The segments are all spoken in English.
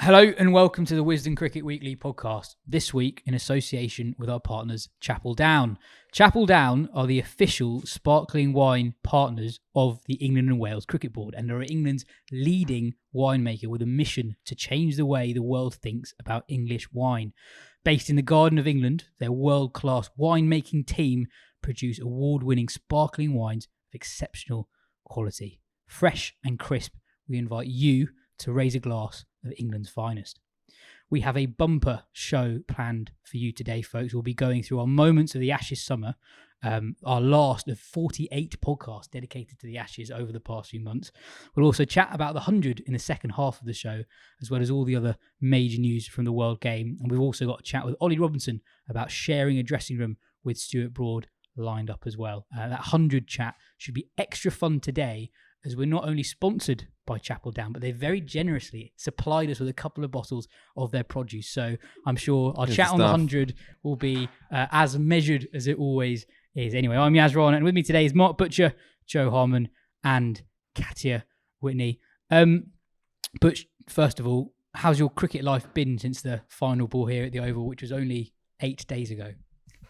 Hello and welcome to the Wisden Cricket Weekly podcast, this week in association with our partners Chapel Down. Chapel Down are the official sparkling wine partners of the England and Wales Cricket Board, and are England's leading winemaker with a mission to change the way the world thinks about English wine. Based in the Garden of England, their world-class winemaking team produce award-winning sparkling wines of exceptional quality. Fresh and crisp, we invite you to raise a glass of England's finest. We have a bumper show planned for you today, folks. We'll be going through our moments of the Ashes summer, our last of 48 podcasts dedicated to the Ashes over the past few months. We'll also chat about the 100 in the second half of the show, as well as all the other major news from the world game. And we've also got a chat with Ollie Robinson about sharing a dressing room with Stuart Broad lined up as well. That 100 chat should be extra fun today, as we're not only sponsored by Chapel Down, but they very generously supplied us with a couple of bottles of their produce. So I'm sure our chat on the 100 will be as measured as it always is. Anyway, I'm Rana, and with me today is Mark Butcher, Joe Harman, and Katya, Witney. Butch, first of all, how's your cricket life been since the final ball here at the Oval, which was only 8 days ago?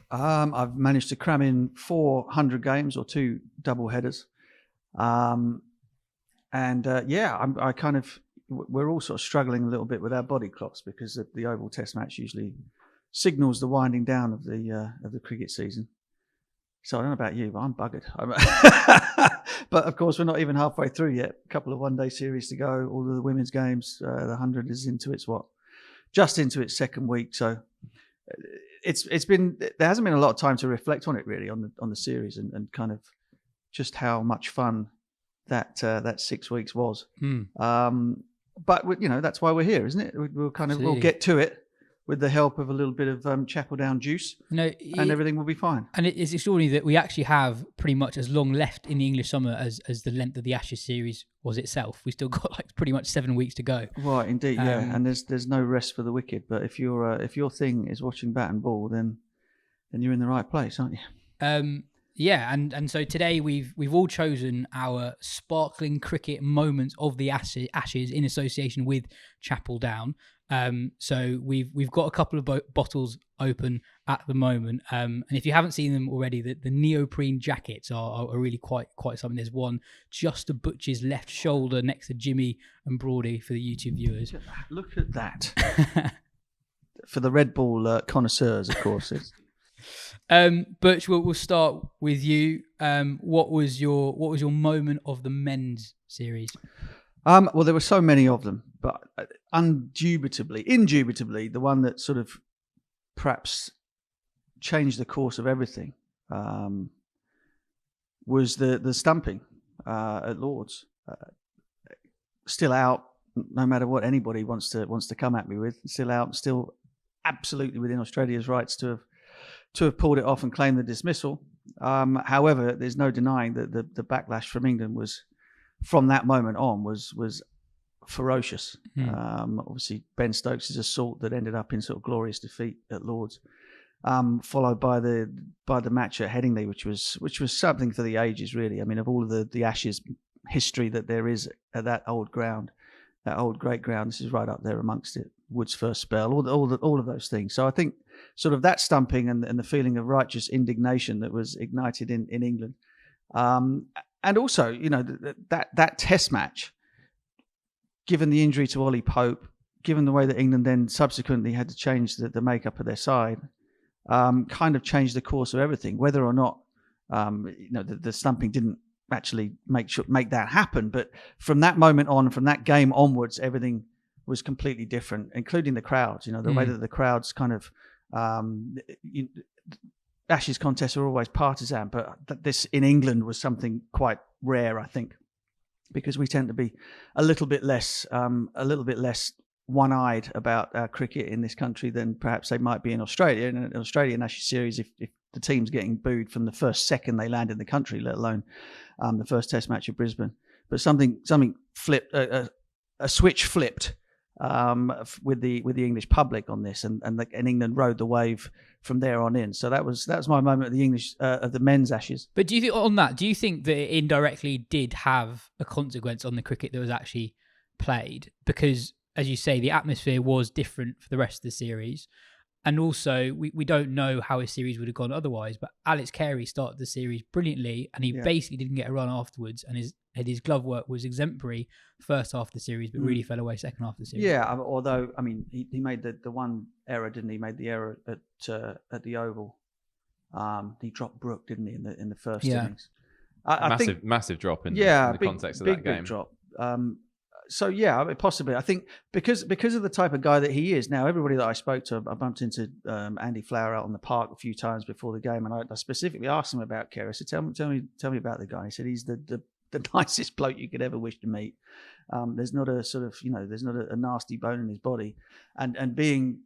I've managed to cram in 400 games or 2 double headers. We're all sort of struggling a little bit with our body clocks, because the Oval Test match usually signals the winding down of the cricket season. So I don't know about you, but I'm buggered. But of course, we're not even halfway through yet. A couple of one-day series to go. All of the women's games, the 100 is just into its second week. So there hasn't been a lot of time to reflect on it really, on the series and kind of just how much fun that 6 weeks was. But that's why we're here, isn't it? We'll get to it with the help of a little bit of Chapel Down juice, and everything will be fine. And it's extraordinary that we actually have pretty much as long left in the English summer as the length of the Ashes series was itself. We still got pretty much 7 weeks to go. Right, indeed, yeah. And there's no rest for the wicked. But if your thing is watching bat and ball, then you're in the right place, aren't you? Yeah, and so today we've all chosen our sparkling cricket moments of the Ashes in association with Chapel Down. So we've got a couple of bottles open at the moment, and if you haven't seen them already, the neoprene jackets are really quite something. There's one just to Butch's left shoulder next to Jimmy and Broady for the YouTube viewers. Look at that. For the Red Bull connoisseurs, of course. Butch, we'll start with you. What was your moment of the men's series? Well, there were so many of them, but indubitably, the one that sort of perhaps changed the course of everything was the stumping at Lord's. Still out, no matter what anybody wants to come at me with. Still out, still absolutely within Australia's rights to have pulled it off and claimed the dismissal. However, there's no denying that the backlash from England was, from that moment on, was ferocious. Obviously, Ben Stokes' assault that ended up in sort of glorious defeat at Lord's, followed by the match at Headingley, which was something for the ages, really. I mean, of all of the Ashes history that there is at that old ground, that old great ground, this is right up there amongst it. Wood's first spell, all of those things. So I think sort of that stumping and the feeling of righteous indignation that was ignited in England, and also that Test match, given the injury to Ollie Pope, given the way that England then subsequently had to change the makeup of their side, kind of changed the course of everything. Whether or not the stumping didn't actually make that happen, but from that moment on, from that game onwards, everything was completely different, including the crowds. The way that the crowds kind of Ashes contests are always partisan, but this in England was something quite rare, I think, because we tend to be a little bit less one-eyed about our cricket in this country than perhaps they might be in Australia. In an Australian Ashes series, if the team's getting booed from the first second they land in the country, let alone the first Test match at Brisbane, but something flipped, a switch flipped with the English public on this, and England rode the wave from there on in. So that was my moment of the English of the men's Ashes. But do you think that it indirectly did have a consequence on the cricket that was actually played? Because as you say, the atmosphere was different for the rest of the series. And also, we don't know how his series would have gone otherwise, but Alex Carey started the series brilliantly, and he basically didn't get a run afterwards, and his glove work was exemplary first half of the series, but really fell away second half of the series. Yeah, although, I mean, he made the one error, didn't he? He made the error at the Oval. He dropped Brook, didn't he, in the first innings? I think massive drop in the context of that game. Big drop. So yeah, possibly. I think because of the type of guy that he is. Now, everybody that I spoke to, I bumped into Andy Flower out on the park a few times before the game, and I specifically asked him about Carey. I said, "Tell me about the guy." He said, "He's the nicest bloke you could ever wish to meet. There's not a sort of there's not a nasty bone in his body, and being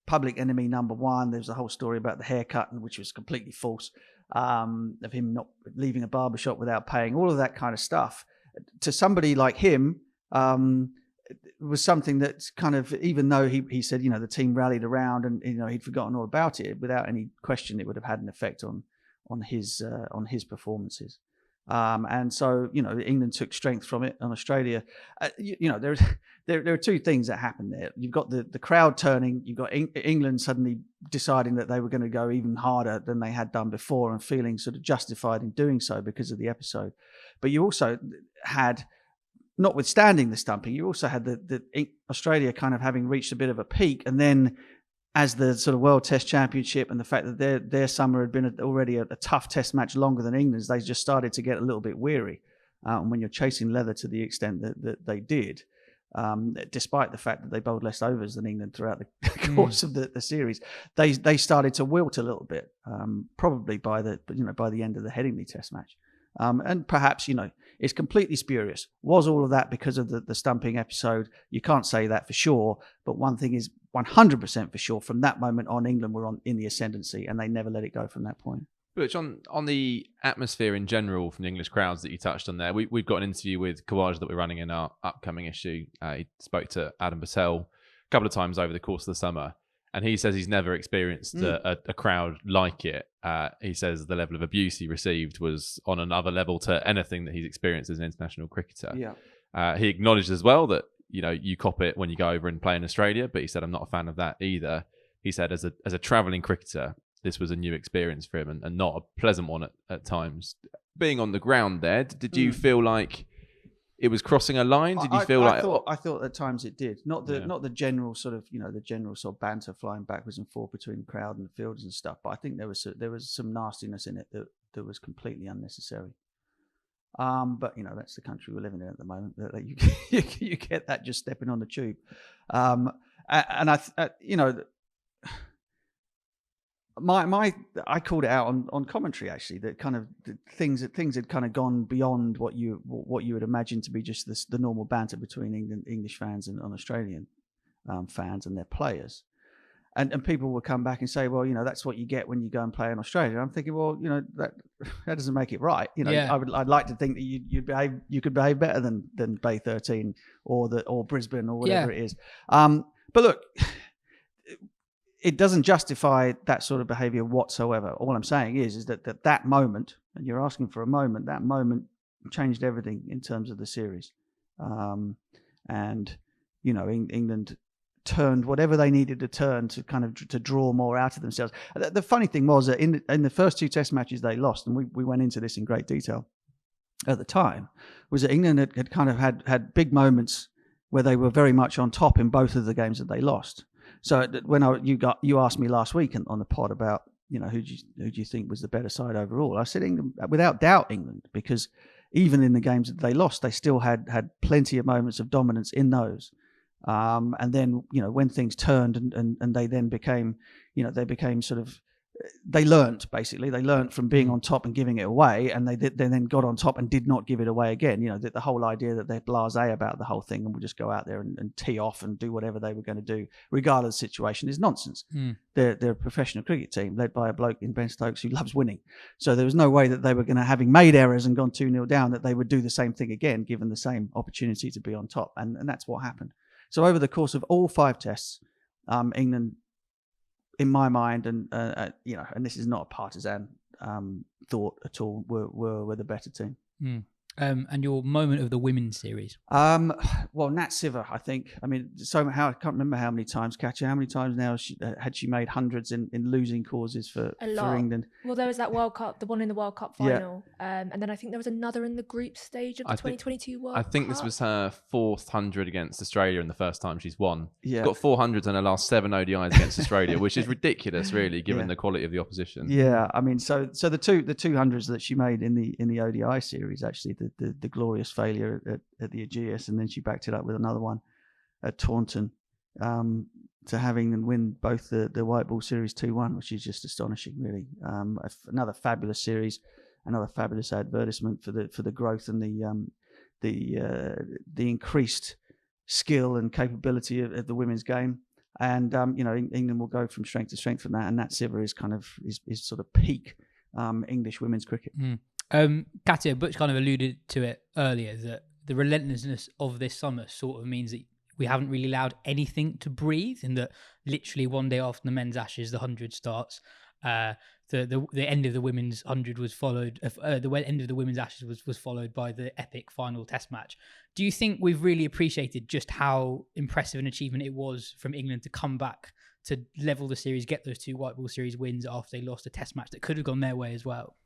public enemy number one. There's a whole story about the haircut, which was completely false, of him not leaving a barbershop without paying. All of that kind of stuff. To somebody like him." Was something that's kind of, even though he said, the team rallied around and, he'd forgotten all about it, without any question, it would have had an effect on his performances. And so, England took strength from it on Australia. There are two things that happened there. You've got the crowd turning, you've got England suddenly deciding that they were going to go even harder than they had done before and feeling sort of justified in doing so because of the episode. But you also had, notwithstanding the stumping, you also had the Australia kind of having reached a bit of a peak, and then as the sort of World Test Championship and the fact that their summer had been already a tough Test match longer than England's, they just started to get a little bit weary. And when you're chasing leather to the extent that they did, despite the fact that they bowled less overs than England throughout the course of the series, they started to wilt a little bit, probably by the end of the Headingley Test match. And perhaps, it's completely spurious. Was all of that because of the stumping episode? You can't say that for sure. But one thing is 100% for sure. From that moment on, England were in the ascendancy, and they never let it go from that point. Butch, on the atmosphere in general from the English crowds that you touched on there, we've got an interview with Khawaja that we're running in our upcoming issue. He spoke to Adam Bassell a couple of times over the course of the summer, and he says he's never experienced a crowd like it. He says the level of abuse he received was on another level to anything that he's experienced as an international cricketer. Yeah. He acknowledged as well that, you cop it when you go over and play in Australia, but he said, I'm not a fan of that either. He said, as a travelling cricketer, this was a new experience for him and not a pleasant one at times. Being on the ground there, did you feel like it was crossing a line? Did you feel I thought at times it did. Not the general sort of the general sort of banter flying backwards and forth between the crowd and the fielders and stuff. But I think there was some nastiness in it that was completely unnecessary. But that's the country we're living in at the moment. That you get that just stepping on the tube. And I called it out on commentary actually, that kind of things had kind of gone beyond what you would imagine to be just the normal banter between English fans and Australian fans and their players, and people would come back and say, well, that's what you get when you go and play in Australia. And I'm thinking, well, that doesn't make it right. I'd like to think that you could behave better than Bay 13 or Brisbane or whatever it is. But look. It doesn't justify that sort of behaviour whatsoever. All I'm saying is that moment, and you're asking for a moment, that moment changed everything in terms of the series. England turned whatever they needed to turn to kind of to draw more out of themselves. The funny thing was that in the first two Test matches they lost, and we went into this in great detail at the time, was that England had kind of had big moments where they were very much on top in both of the games that they lost. So when you asked me last week on the pod about who do you think was the better side overall, I said England, without doubt England, because even in the games that they lost, they still had plenty of moments of dominance in those. And then when things turned and they then became sort of, they learnt from being on top and giving it away, and they then got on top and did not give it away again. The whole idea that they're blasé about the whole thing and would just go out there and tee off and do whatever they were going to do regardless of the situation is nonsense. They're a professional cricket team led by a bloke in Ben Stokes who loves winning, so there was no way that they were going to, having made errors and gone 2-0 down, that they would do the same thing again given the same opportunity to be on top, and that's what happened. So over the course of all 5 tests, England, in my mind, and this is not a partisan thought at all, were the better team. And your moment of the women's series? Well, Nat Sciver, I think. I mean, I can't remember how many times, Katya. How many times now had she made hundreds in losing causes for England? Well, there was that World Cup, the one in the World Cup final, and then I think there was another in the group stage of the 2022 World Cup. I think this was her 4th 100 against Australia and the first time she's won. Yeah. She's got 400s in her last 7 ODIs against Australia, which is ridiculous, really, given the quality of the opposition. Yeah, I mean, so the 200s that she made in the ODI series, actually, the glorious failure at the Aegeus, and then she backed it up with another one at Taunton, to have England win both the white ball series 2-1, which is just astonishing, really. Another fabulous series, another fabulous advertisement for the growth and the increased skill and capability of the women's game. And England will go from strength to strength from that, and Nat Sciver is sort of peak English women's cricket. Katya, Butch kind of alluded to it earlier, that the relentlessness of this summer sort of means that we haven't really allowed anything to breathe, in that literally one day after the men's Ashes, the 100 starts. The end of the women's 100 was followed. The end of the women's Ashes was followed by the epic final Test match. Do you think we've really appreciated just how impressive an achievement it was from England to come back to level the series, get those 2 white ball series wins after they lost a Test match that could have gone their way as well?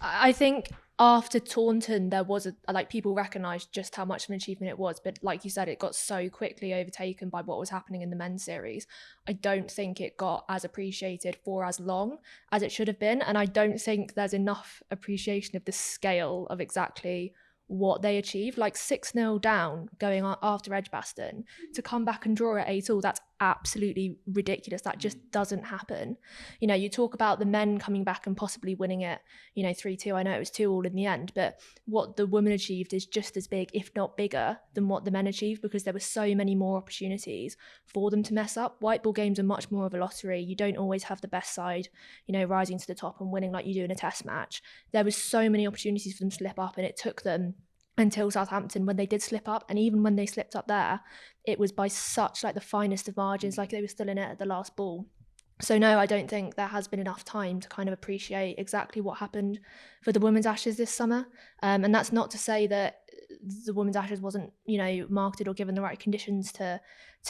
I think after Taunton, there was people recognised just how much of an achievement it was, but like you said, it got so quickly overtaken by what was happening in the men's series. I don't think it got as appreciated for as long as it should have been, and I don't think there's enough appreciation of the scale of exactly what they achieved. Like 6-0 down going on after Edgbaston to come back and draw at 8-all, that's absolutely ridiculous. That just doesn't happen. You talk about the men coming back and possibly winning it 3-2. I know it was 2-all in the end, but what the women achieved is just as big, if not bigger, than what the men achieved, because there were so many more opportunities for them to mess up. White ball games are much more of a lottery. You don't always have the best side rising to the top and winning like you do in a Test match. There was so many opportunities for them to slip up, and it took them until Southampton when they did slip up. And even when they slipped up there, it was by such the finest of margins, like they were still in it at the last ball. So no, I don't think there has been enough time to kind of appreciate exactly what happened for the women's Ashes this summer. And that's not to say that the women's Ashes wasn't, marketed or given the right conditions to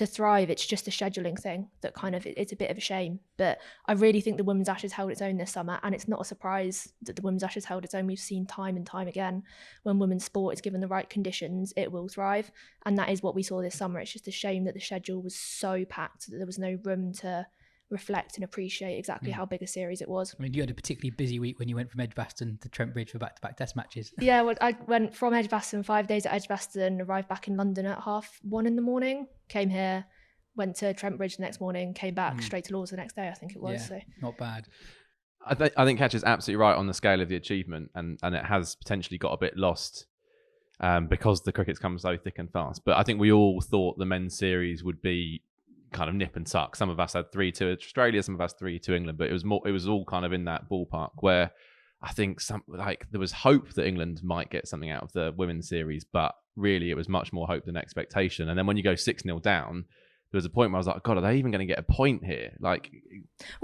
thrive. It's just a scheduling thing that kind of, it's a bit of a shame. But I really think the women's Ashes held its own this summer, and it's not a surprise that the women's Ashes held its own. We've seen time and time again, when women's sport is given the right conditions, it will thrive. And that is what we saw this summer. It's just a shame that the schedule was so packed that there was no room to reflect and appreciate exactly how big a series it was. I mean, you had a particularly busy week when you went from Edgbaston to Trent Bridge for back-to-back Test matches. Yeah, well, I went from Edgbaston, 5 days at Edgbaston, arrived back in London at 1:30 in the morning, came here, went to Trent Bridge the next morning, came back straight to Lords the next day, I think it was. Yeah, so not bad. I think Katya's absolutely right on the scale of the achievement, and it has potentially got a bit lost because the cricket's come so thick and fast. But I think we all thought the men's series would be kind of nip and tuck. Some of us had 3-2 Australia, some of us 3-2 England, but it was all kind of in that ballpark where I think there was hope that England might get something out of the women's series, but really it was much more hope than expectation. And then when you go 6-0 down, there was a point where I was like, God, are they even going to get a point here?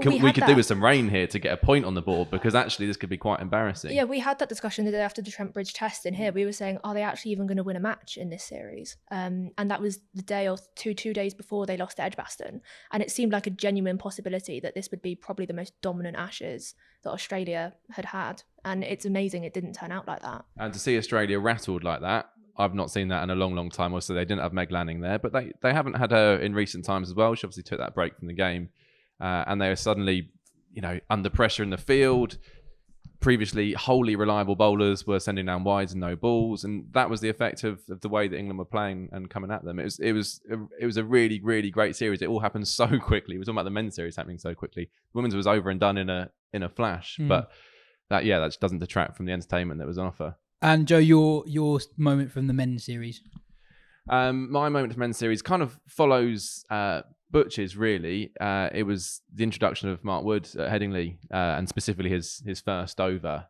We could do with some rain here to get a point on the board, because actually this could be quite embarrassing. Yeah, we had that discussion the day after the Trent Bridge Test in here. We were saying, are they actually even going to win a match in this series? And that was the day or two days before they lost to Edgbaston. And it seemed like a genuine possibility that this would be probably the most dominant Ashes that Australia had. And it's amazing it didn't turn out like that. And to see Australia rattled like that, I've not seen that in a long, long time. Also, they didn't have Meg Lanning there, but they haven't had her in recent times as well. She obviously took that break from the game, and they were suddenly, under pressure in the field. Previously, wholly reliable bowlers were sending down wides and no balls, and that was the effect of the way that England were playing and coming at them. It was a really, really great series. It all happened so quickly. We're talking about the men's series happening so quickly. The women's was over and done in a flash, but that just doesn't detract from the entertainment that was on offer. And Joe, your moment from the men's series? My moment from the men's series kind of follows Butch's, really. It was the introduction of Mark Wood at Headingley, and specifically his first over.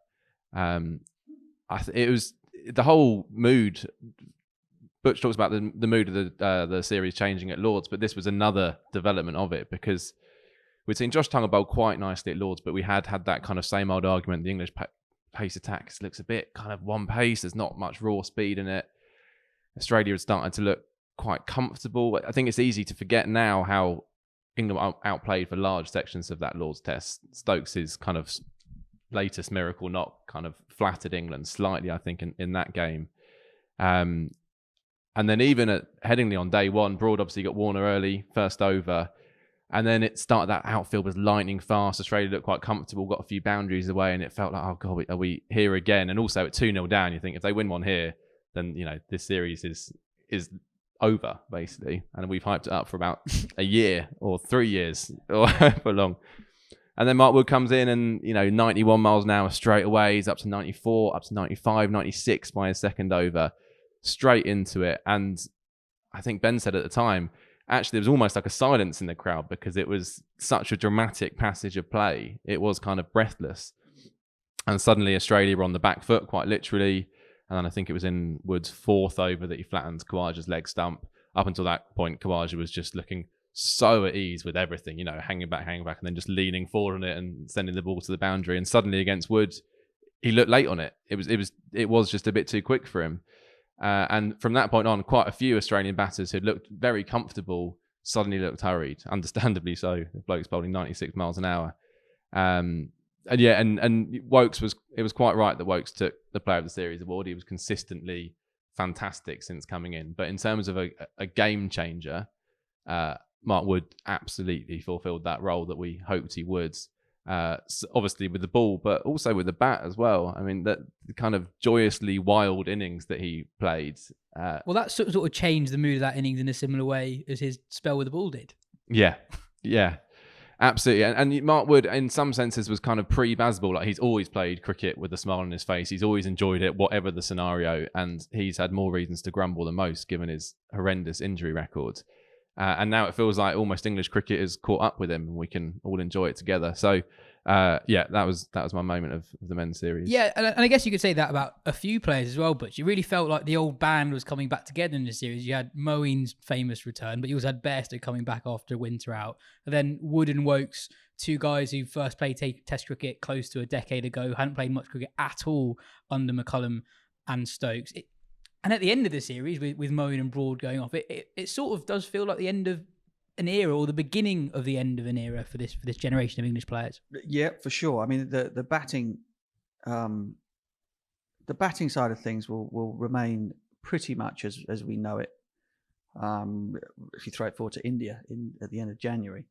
It was the whole mood. Butch talks about the mood of the series changing at Lords, but this was another development of it, because we'd seen Josh Tungle bowl quite nicely at Lords, but we had that kind of same old argument. The English pace attack looks a bit kind of one pace. There's not much raw speed in it. Australia is starting to look quite comfortable. I think it's easy to forget now how England outplayed for large sections of that Lord's Test. Stokes' kind of latest miracle knock kind of flattered England slightly, I think, in that game. And then even at Headingley on day one, Broad obviously got Warner early, first over. And then it started, that outfield was lightning fast. Australia looked quite comfortable, got a few boundaries away, and it felt like, oh God, are we here again? And also at 2-0 down, you think if they win one here, then, this series is over, basically. And we've hyped it up for about a year or 3 years or however long. And then Mark Wood comes in and, 91 miles an hour straight away. He's up to 94, up to 95, 96 by his second over, straight into it. And I think Ben said at the time, actually, there was almost like a silence in the crowd because it was such a dramatic passage of play. It was kind of breathless. And suddenly Australia were on the back foot, quite literally. And then I think it was in Wood's fourth over that he flattened Khawaja's leg stump. Up until that point, Khawaja was just looking so at ease with everything, hanging back, and then just leaning forward on it and sending the ball to the boundary. And suddenly against Wood, he looked late on it. It was just a bit too quick for him. And from that point on, quite a few Australian batters who looked very comfortable suddenly looked hurried, understandably so. The bloke's bowling 96 miles an hour. And Woakes was quite right that Woakes took the Player of the Series award. He was consistently fantastic since coming in. But in terms of a game changer, Mark Wood absolutely fulfilled that role that we hoped he would. Obviously with the ball, but also with the bat as well. I mean, that kind of joyously wild innings that he played. Well, that sort of changed the mood of that innings in a similar way as his spell with the ball did. Yeah, absolutely. And Mark Wood, in some senses, was kind of pre-Bazball. Like, he's always played cricket with a smile on his face. He's always enjoyed it, whatever the scenario. And he's had more reasons to grumble than most, given his horrendous injury record. And now it feels like almost English cricket has caught up with him and we can all enjoy it together. So, that was my moment of the men's series. Yeah, and I guess you could say that about a few players as well, but you really felt like the old band was coming back together in the series. You had Moeen's famous return, but you also had Bairstow coming back after a winter out. And then Wood and Woakes, two guys who first played Test cricket close to a decade ago, hadn't played much cricket at all under McCullum and Stokes. And at the end of the series, with Moeen and Broad going off, it sort of does feel like the end of an era, or the beginning of the end of an era for this generation of English players. Yeah, for sure. I mean, the batting side of things will remain pretty much as we know it. If you throw it forward to India at the end of January,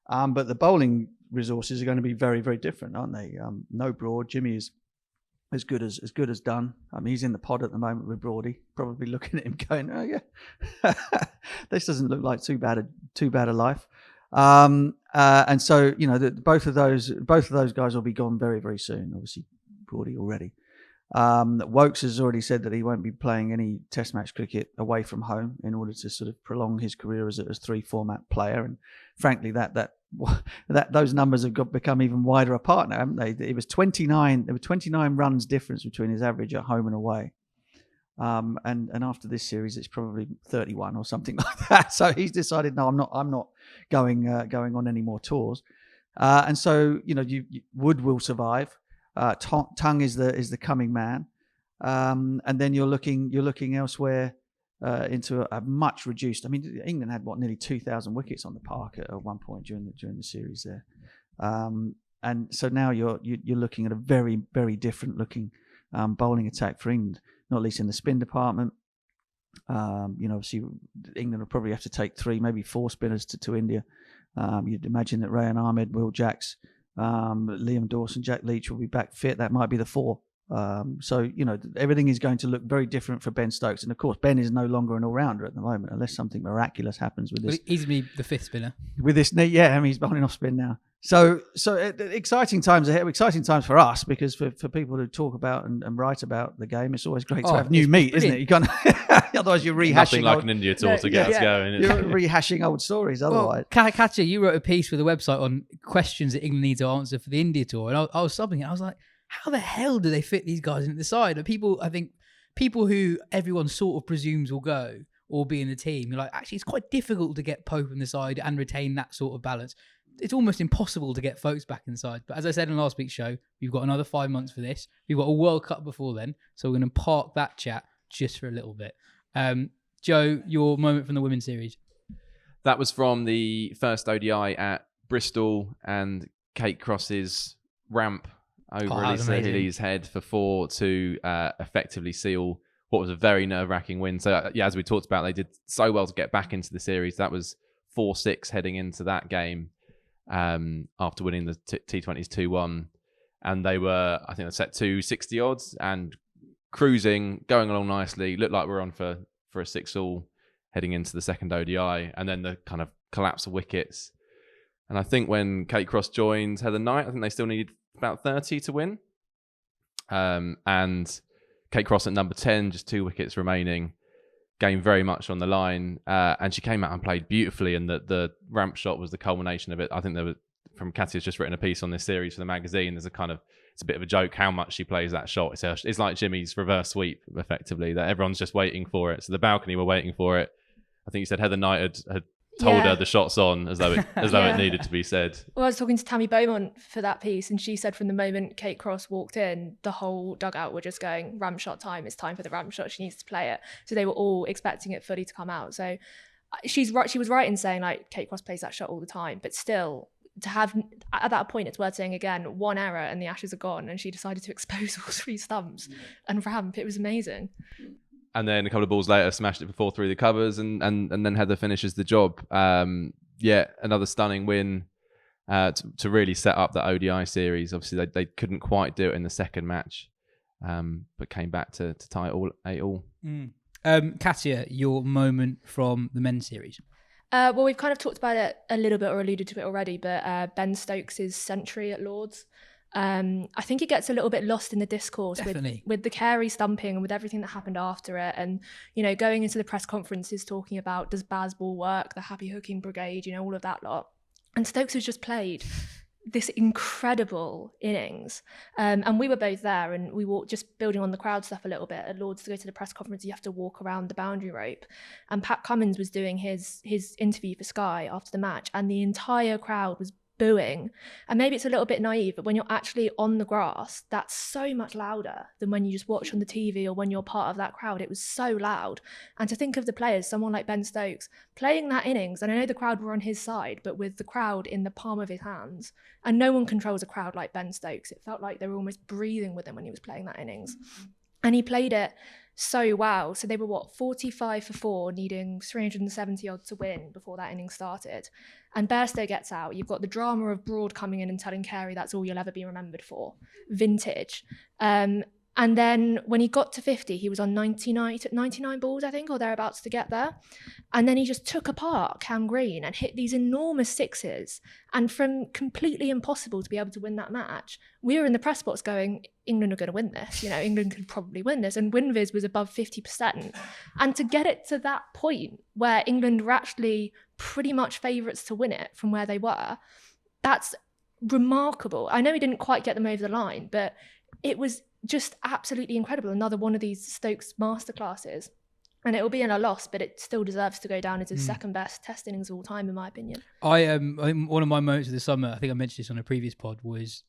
but the bowling resources are going to be very, very different, aren't they? No Broad. Jimmy is as good as done. I mean, he's in the pod at the moment with Broady, probably looking at him going, "Oh yeah, this doesn't look like too bad a life." And so both of those guys will be gone very, very soon. Obviously, Broady already. Woakes has already said that he won't be playing any Test match cricket away from home in order to sort of prolong his career as 3-format player. And frankly, that those numbers have become even wider apart now, haven't they? It was 29. There were 29 runs difference between his average at home and away. And after this series, it's probably 31 or something like that. So he's decided, no, I'm not going on any more tours. And so Wood will survive. Tongue is the coming man, and then you're looking elsewhere into a much reduced. I mean, England had nearly 2,000 wickets on the park at one point during the series there, and so now you're looking at a very, very different looking bowling attack for England, not least in the spin department. Obviously England will probably have to take 3, maybe 4 spinners to India. You'd imagine that Rayan Ahmed, Will Jacks, Liam Dawson, Jack Leach will be back fit. That might be the 4. So everything is going to look very different for Ben Stokes, and of course Ben is no longer an all-rounder at the moment unless something miraculous happens with this. He's going to be the 5th spinner with this knee. Yeah, I mean, he's bowling off spin now. So exciting times ahead. Exciting times for us, because for people who talk about and write about the game, it's always great to have new meat, isn't it? You can't. Otherwise, you're rehashing. Nothing like an India tour to get us going. You're rehashing old stories. Otherwise, Katya, you wrote a piece for the website on questions that England need to answer for the India tour, and I was subbing it. I was like, how the hell do they fit these guys into the side? I think people who everyone sort of presumes will go or be in the team, you're like, actually, it's quite difficult to get Pope in the side and retain that sort of balance. it's almost impossible to get folks back inside. But as I said in last week's show, we've got another 5 months for this. We've got a World Cup before then, so we're going to park that chat just for a little bit. Joe, your moment from the women's series. That was from the first ODI at Bristol, and Kate Cross's ramp over Elisa Hilly's head for 4 to effectively seal what was a very nerve-wracking win. So, as we talked about, they did so well to get back into the series. That was 4-6 heading into that game after winning the T20s 2-1. And they were, I think they set 260 odds and cruising, going along nicely. Looked like we're on for a 6-all heading into the second ODI. And then the kind of collapse of wickets. And I think when Kate Cross joined Heather Knight, I think they still needed about 30 to win. And Kate Cross at number 10, just 2 wickets remaining, game very much on the line. And she came out and played beautifully, and the ramp shot was the culmination of it. I think from Katya's just written a piece on this series for the magazine. It's a bit of a joke how much she plays that shot. It's like Jimmy's reverse sweep, effectively, that everyone's just waiting for it. So the balcony were waiting for it. I think you said Heather Knight had told her the shot's on, as though it needed to be said. Well, I was talking to Tammy Beaumont for that piece, and she said from the moment Kate Cross walked in, the whole dugout were just going, ramp shot time, it's time for the ramp shot, she needs to play it. So they were all expecting it fully to come out. So she's right. She was right in saying, like, Kate Cross plays that shot all the time, but still, to have, at that point, it's worth saying again, 1 error and the Ashes are gone, and she decided to expose all 3 stumps and ramp. It was amazing. And then a couple of balls later, smashed it for 4 through the covers, and then Heather finishes the job. Another stunning win to really set up the ODI series. Obviously, they couldn't quite do it in the second match, but came back to tie it all 8-all. Katya, your moment from the men's series. Well, we've kind of talked about it a little bit or alluded to it already, but Ben Stokes' century at Lords. I think it gets a little bit lost in the discourse with the Carey stumping and with everything that happened after it. And, going into the press conferences talking about, does Bazball work, the happy hooking brigade, all of that lot. And Stokes has just played this incredible innings. And we were both there, and we walked, just building on the crowd stuff a little bit. At Lords, to go to the press conference, you have to walk around the boundary rope. And Pat Cummins was doing his interview for Sky after the match, and the entire crowd was booing. And maybe it's a little bit naive, but when you're actually on the grass, that's so much louder than when you just watch on the TV or when you're part of that crowd. It was so loud. And to think of the players, someone like Ben Stokes playing that innings, and I know the crowd were on his side, but with the crowd in the palm of his hands, and no one controls a crowd like Ben Stokes. It felt like they were almost breathing with him when he was playing that innings. And he played it so well. So they were 45 for 4, needing 370 odd to win before that inning started. And Bairstow gets out. You've got the drama of Broad coming in and telling Carey that's all you'll ever be remembered for. Vintage. And then when he got to 50, he was on 99 balls, I think, or thereabouts to get there. And then he just took apart Cam Green and hit these enormous sixes. And from completely impossible to be able to win that match, we were in the press box going, England are going to win this. England could probably win this. And WinViz was above 50%. And to get it to that point where England were actually pretty much favourites to win it from where they were, that's remarkable. I know he didn't quite get them over the line, but it was just absolutely incredible. Another one of these Stokes masterclasses. And it will be in a loss, but it still deserves to go down as his second best test innings of all time, in my opinion. I think one of my moments of the summer, I think I mentioned this on a previous pod, was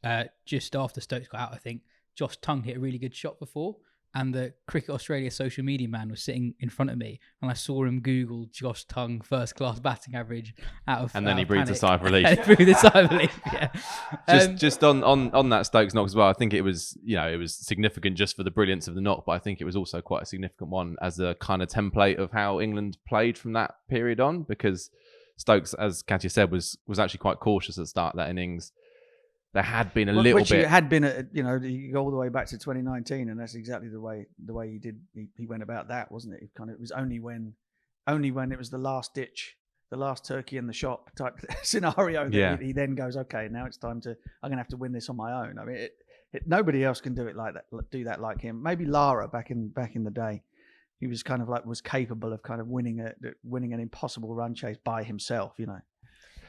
just after Stokes got out. I think Josh Tongue hit a really good shot before, and the Cricket Australia social media man was sitting in front of me, and I saw him Google Josh Tongue first class batting average and then he breathed a sigh of relief. Breathed a sigh of relief. Yeah. Just on that Stokes knock as well. I think it was significant just for the brilliance of the knock, but I think it was also quite a significant one as a kind of template of how England played from that period on, because Stokes, as Katya said, was actually quite cautious at the start of that innings. There had been a little which bit. It had been, you go all the way back to 2019, and that's exactly the way he did. He went about that, wasn't it? It was only when it was the last ditch, the last turkey in the shop type scenario that he then goes, okay, now it's time I'm going to have to win this on my own. I mean, nobody else can do it like that. Do that like him. Maybe Lara back in the day. He was kind of was capable of kind of winning an impossible run chase by himself.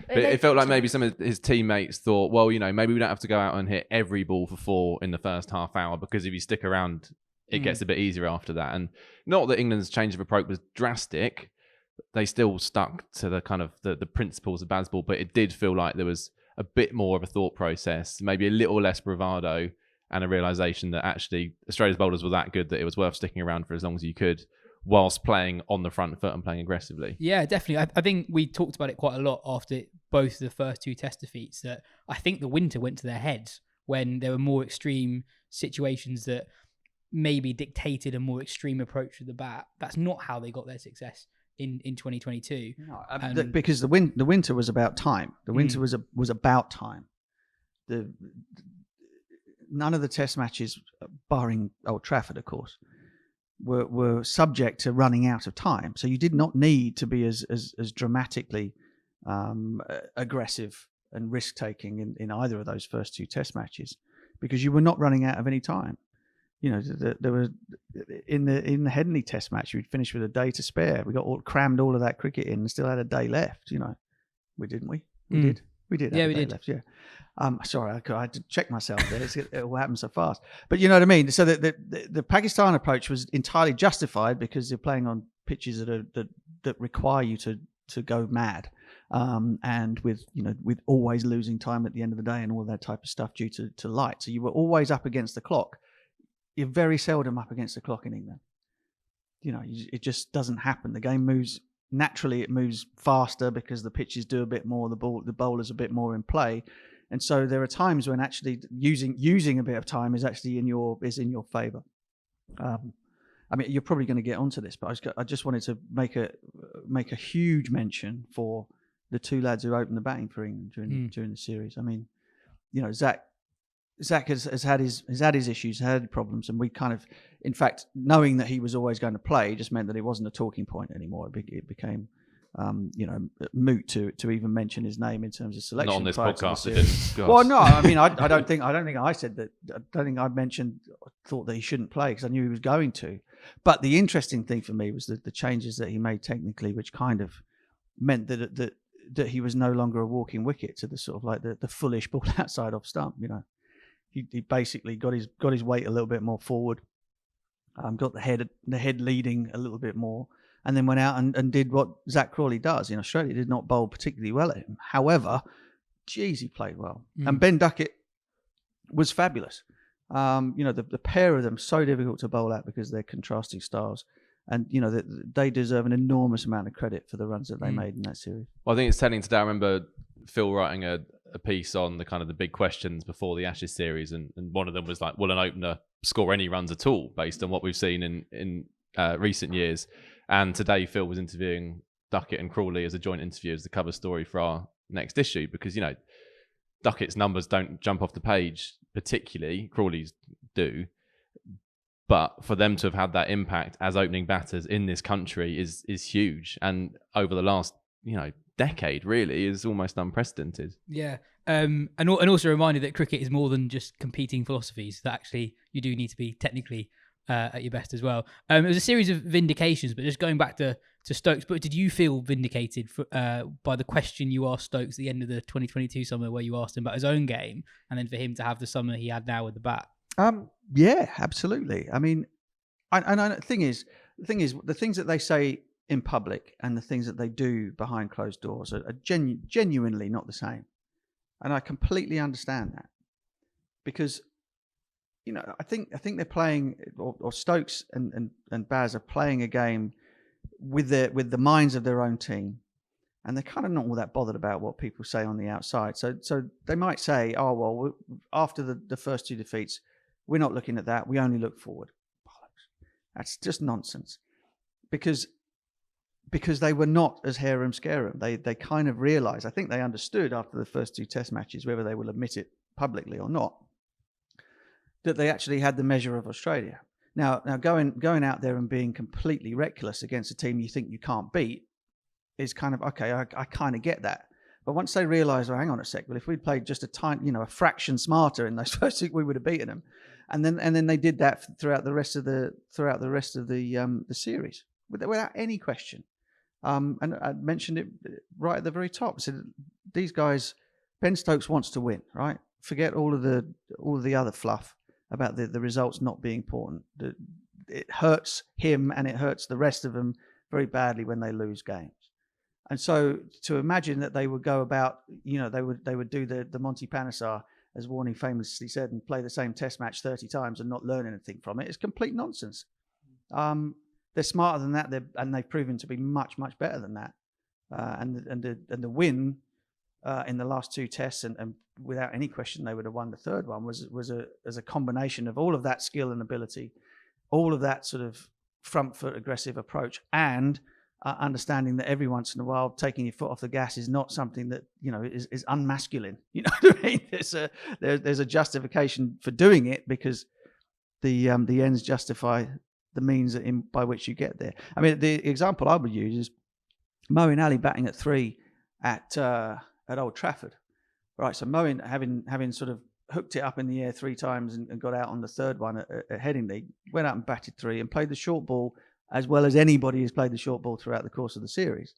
But it felt like maybe some of his teammates thought, well, maybe we don't have to go out and hit every ball for 4 in the first half hour, because if you stick around, it gets a bit easier after that. And not that England's change of approach was drastic, they still stuck to the kind of the principles of baseball, but it did feel like there was a bit more of a thought process, maybe a little less bravado, and a realization that actually Australia's bowlers were that good that it was worth sticking around for as long as you could, whilst playing on the front foot and playing aggressively. Yeah, definitely. I think we talked about it quite a lot after both the first two test defeats, that I think the winter went to their heads when there were more extreme situations that maybe dictated a more extreme approach to the bat. That's not how they got their success in 2022. No, because the winter was about time. The winter was about time. None of the test matches, barring Old Trafford, of course, were subject to running out of time. So you did not need to be as dramatically aggressive and risk taking in either of those first two test matches, because you were not running out of any time. You know, there were in the Headingley test match, we'd finished with a day to spare. We crammed all of that cricket in and still had a day left. You know, we did. We did. Yeah, have we a day did. left, yeah. Sorry, I had to check myself there. It all happened so fast. But you know what I mean? So the Pakistan approach was entirely justified because you're playing on pitches that require you to go mad. And with always losing time at the end of the day and all that type of stuff due to light. So you were always up against the clock. You're very seldom up against the clock in England. You know, it just doesn't happen. The game moves naturally. It moves faster because the pitches do a bit more. The bowler's a bit more in play. And so there are times when actually using a bit of time is actually in your favour. I mean, you're probably going to get onto this, but I just wanted to make a huge mention for the two lads who opened the batting for England during the series. I mean, you know, Zach has had his issues, had problems, and we kind of, in fact, knowing that he was always going to play just meant that it wasn't a talking point anymore. It became moot to even mention his name in terms of selection. Not on this podcast, it didn't. Well, no, I mean, I don't think I said that. I don't think I thought that he shouldn't play because I knew he was going to. But the interesting thing for me was the changes that he made technically, which kind of meant that he was no longer a walking wicket to the sort of like the foolish ball outside off stump. You know, he basically got his weight a little bit more forward, got the head leading a little bit more. And then went out and did what Zach Crawley does. In Australia, did not bowl particularly well at him. However, geez, he played well. And Ben Duckett was fabulous. The pair of them, so difficult to bowl at because they're contrasting styles. And, you know, they deserve an enormous amount of credit for the runs that they made in that series. Well, I think it's telling today. I remember Phil writing a piece on the kind of the big questions before the Ashes series. And one of them was like, will an opener score any runs at all based on what we've seen in recent years? And today, Phil was interviewing Duckett and Crawley as a joint interview as the cover story for our next issue because, you know, Duckett's numbers don't jump off the page particularly. Crawley's do. But for them to have had that impact as opening batters in this country is huge. And over the last, decade, really, is almost unprecedented. Yeah. And also a reminder that cricket is more than just competing philosophies, that actually you do need to be technically at your best as well. It was a series of vindications, but just going back to Stokes, but did you feel vindicated by the question you asked Stokes at the end of the 2022 summer where you asked him about his own game and then for him to have the summer he had now with the bat? Yeah, absolutely. I mean, the thing is, the things that they say in public and the things that they do behind closed doors are genuinely not the same. And I completely understand that because, I think they're playing, or Stokes and Baz are playing a game with the minds of their own team, and they're kind of not all that bothered about what people say on the outside. So they might say, "Oh well, after the first two defeats, we're not looking at that. We only look forward." Bollocks. That's just nonsense, because they were not as harum scarum. They kind of realised. I think they understood after the first two Test matches, whether they will admit it publicly or not, that they actually had the measure of Australia. Now going out there and being completely reckless against a team you think you can't beat is kind of okay. I kind of get that, but once they realise, well, hang on a sec. Well, if we'd played just a fraction smarter in those first two, we would have beaten them. And then they did that throughout the rest of the series without any question. And I mentioned it right at the very top. I said these guys, Ben Stokes wants to win, right? Forget all of the other fluff about the results not being important. It hurts him and it hurts the rest of them very badly when they lose games. And so to imagine that they would go about, they would do the Monty Panesar, as Warney famously said, and play the same test match 30 times and not learn anything from it. It's complete nonsense. They're smarter than that, and they've proven to be much, much better than that. And the win in the last 2 tests, and without any question, they would have won the third one, was a combination of all of that skill and ability, all of that sort of front foot aggressive approach, and understanding that every once in a while taking your foot off the gas is not something that is unmasculine. You know what I mean? There's a justification for doing it, because the ends justify the means by which you get there. I mean, the example I would use is Moeen Ali batting at 3 at Old Trafford. Right, so Moeen having sort of hooked it up in the air 3 times and got out on the third one at Headingley, went out and batted 3 and played the short ball as well as anybody who's played the short ball throughout the course of the series.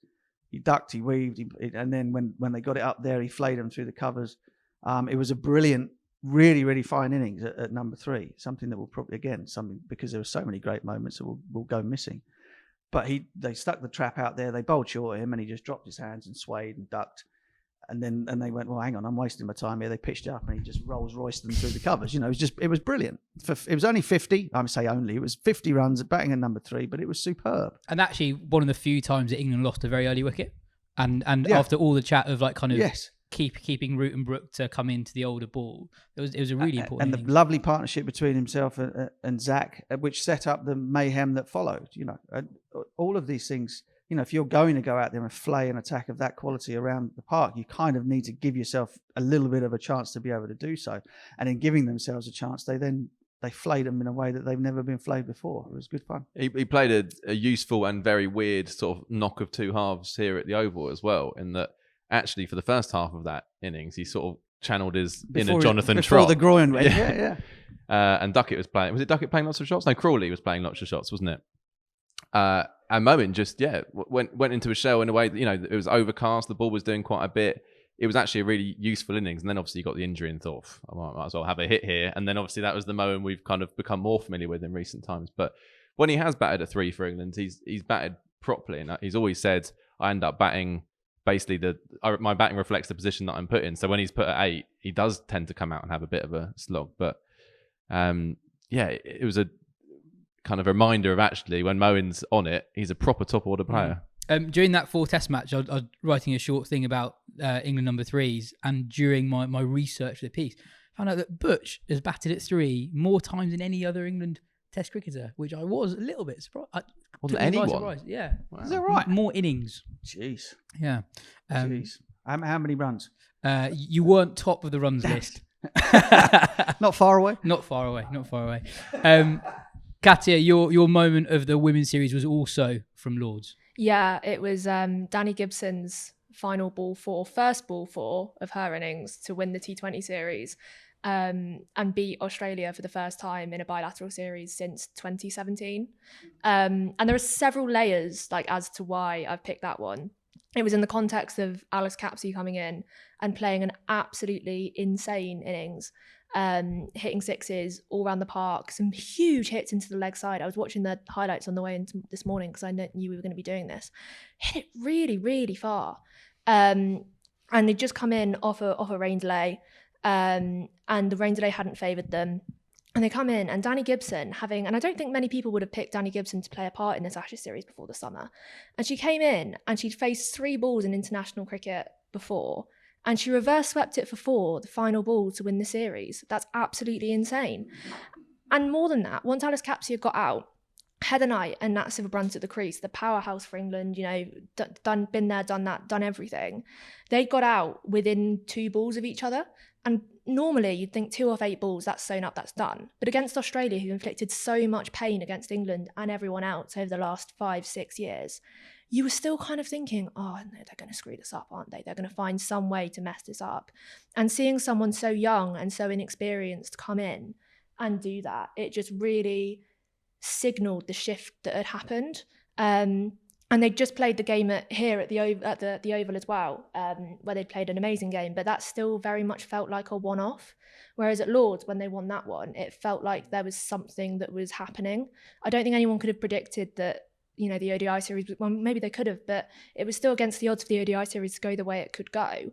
He ducked, he weaved, and then when they got it up there, he flayed them through the covers. It was a brilliant, really, really fine innings at number 3. Something that will probably, again, because there were so many great moments that will go missing. But they stuck the trap out there, they bowled short of him, and he just dropped his hands and swayed and ducked. And they went, well, hang on, I'm wasting my time here. They pitched it up and he just Rolls Royced them through the covers. It was brilliant. It was only 50. I would say only. It was 50 runs at batting at number 3, but it was superb. And actually, one of the few times that England lost a very early wicket. And after all the chat of keeping Root and Brook to come into the older ball, it was a really important. And the lovely partnership between himself and Zach, which set up the mayhem that followed. All of these things. If you're going to go out there and flay an attack of that quality around the park, you kind of need to give yourself a little bit of a chance to be able to do so. And in giving themselves a chance, they flayed them in a way that they've never been flayed before. It was good fun. He played a useful and very weird sort of knock of 2 halves here at the Oval as well, in that actually for the first half of that innings, he sort of channeled his inner Jonathan Trott. Before the groin went, yeah. And Duckett was playing. Was it Duckett playing lots of shots? No, Crawley was playing lots of shots, wasn't it? And Moeen just went into a shell in a way that it was overcast. The ball was doing quite a bit. It was actually a really useful innings. And then obviously you got the injury and thought, I might as well have a hit here. And then obviously that was the Moeen we've kind of become more familiar with in recent times. But when he has batted at 3 for England, he's batted properly, and he's always said I end up batting. Basically, my batting reflects the position that I'm put in. So when he's put at 8, he does tend to come out and have a bit of a slog. But it was a kind of reminder of actually when Moeen's on it, he's a proper top order player. During that 4 test match, I was writing a short thing about England number 3s, and during my research for the piece, I found out that Butch has batted at 3 more times than any other England test cricketer, which I was a little bit surprised. Wasn't anyone? Yeah. Wow. Is that right? More innings. Jeez. Yeah. Jeez. How many runs? You weren't top of the runs list. Not far away? Not far away. Katya, your moment of the women's series was also from Lords. Yeah, it was Danny Gibson's first ball 4 of her innings to win the T20 series, and beat Australia for the first time in a bilateral series since 2017. And there are several layers as to why I've picked that one. It was in the context of Alice Capsey coming in and playing an absolutely insane innings, hitting 6s all around the park, some huge hits into the leg side. I was watching the highlights on the way in this morning because I knew we were going to be doing this. Hit it really, really far. And they'd just come in off a rain delay, and the rain delay hadn't favoured them. And they come in, and Danny Gibson and I don't think many people would have picked Danny Gibson to play a part in this Ashes series before the summer. And she came in, and she'd faced 3 balls in international cricket before, and she reverse swept it for 4, the final ball to win the series. That's absolutely insane. And more than that, once Alice Capsey had got out, Heather Knight and Nat Sciver-Brunt at the crease, the powerhouse for England, been there, done that, done everything. They got out within 2 balls of each other. And normally you'd think 2 off 8 balls, that's sewn up, that's done. But against Australia, who inflicted so much pain against England and everyone else over the last 5-6 years, you were still kind of thinking, oh, no, they're going to screw this up, aren't they? They're going to find some way to mess this up. And seeing someone so young and so inexperienced come in and do that, it just really signalled the shift that had happened. And they just played the game here at the Oval as well, where they'd played an amazing game, but that still very much felt like a one-off. Whereas at Lords, when they won that one, it felt like there was something that was happening. I don't think anyone could have predicted that, the ODI series. Well, maybe they could have, but it was still against the odds for the ODI series to go the way it could go.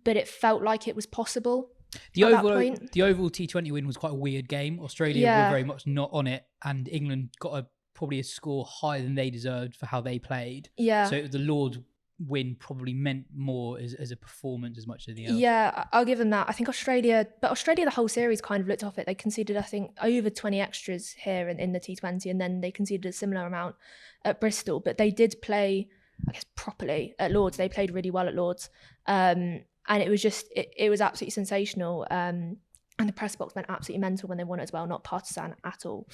But it felt like it was possible. The oval T20 win was quite a weird game. Australia were very much not on it, and England got probably a score higher than they deserved for how they played. Yeah. So the Lord's win probably meant more as a performance as much as anything else. Yeah, I'll give them that. I think Australia, the whole series kind of looked off it. They conceded, I think, over 20 extras here in the T20, and then they conceded a similar amount at Bristol. But they did play, I guess, properly at Lord's. They played really well at Lord's. And it was just, it was absolutely sensational. And the press box went absolutely mental when they won it as well, not partisan at all.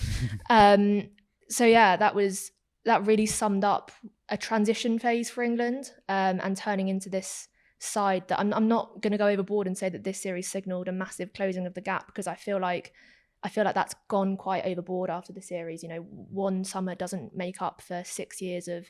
So yeah, that really summed up a transition phase for England, and turning into this side that I'm not going to go overboard and say that this series signalled a massive closing of the gap, because I feel like that's gone quite overboard after the series. One summer doesn't make up for 6 years of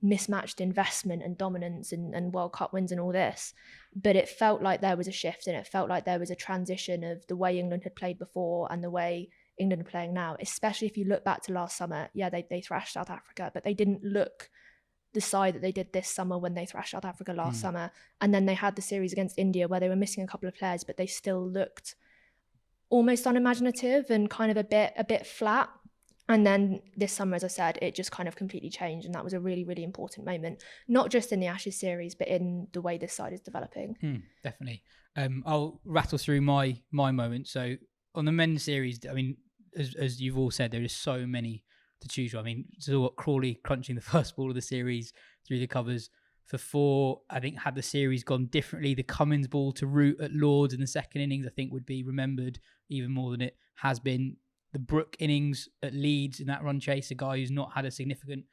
mismatched investment and dominance and World Cup wins and all this, but it felt like there was a shift, and it felt like there was a transition of the way England had played before and the way England are playing now, especially if you look back to last summer. Yeah, they thrashed South Africa, but they didn't look the side that they did this summer when they thrashed South Africa last summer. And then they had the series against India where they were missing a couple of players, but they still looked almost unimaginative and kind of a bit flat. And then this summer, as I said, it just kind of completely changed, and that was a really, really important moment, not just in the Ashes series, but in the way this side is developing. Definitely. I'll rattle through my moment. So on the men's series, I mean, as you've all said, there is so many to choose from. I mean, so what, Crawley crunching the first ball of the series through the covers for 4. I think had the series gone differently, the Cummins ball to Root at Lords in the second innings, I think would be remembered even more than it has been. The Brook innings at Leeds in that run chase, a guy who's not had a significant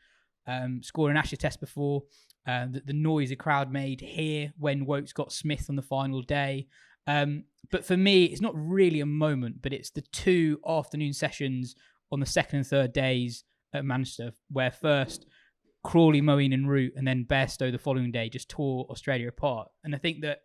score in Ashes test before. The noise the crowd made here when Woakes got Smith on the final day. But for me, it's not really a moment, but it's the 2 afternoon sessions on the second and third days at Manchester, where first Crawley, Moeen and Root, and then Bairstow the following day just tore Australia apart. And I think that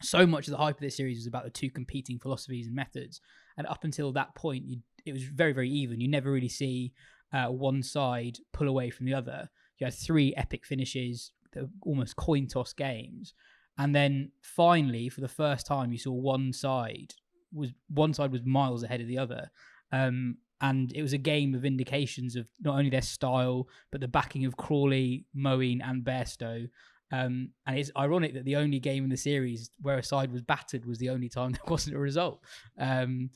so much of the hype of this series was about the 2 competing philosophies and methods. And up until that point, it was very, very even. You never really see one side pull away from the other. You had 3 epic finishes, almost coin toss games. And then finally, for the first time, you saw one side was miles ahead of the other. And it was a game of indications of not only their style, but the backing of Crawley, Moeen and Bairstow. And it's ironic that the only game in the series where a side was battered was the only time there wasn't a result. And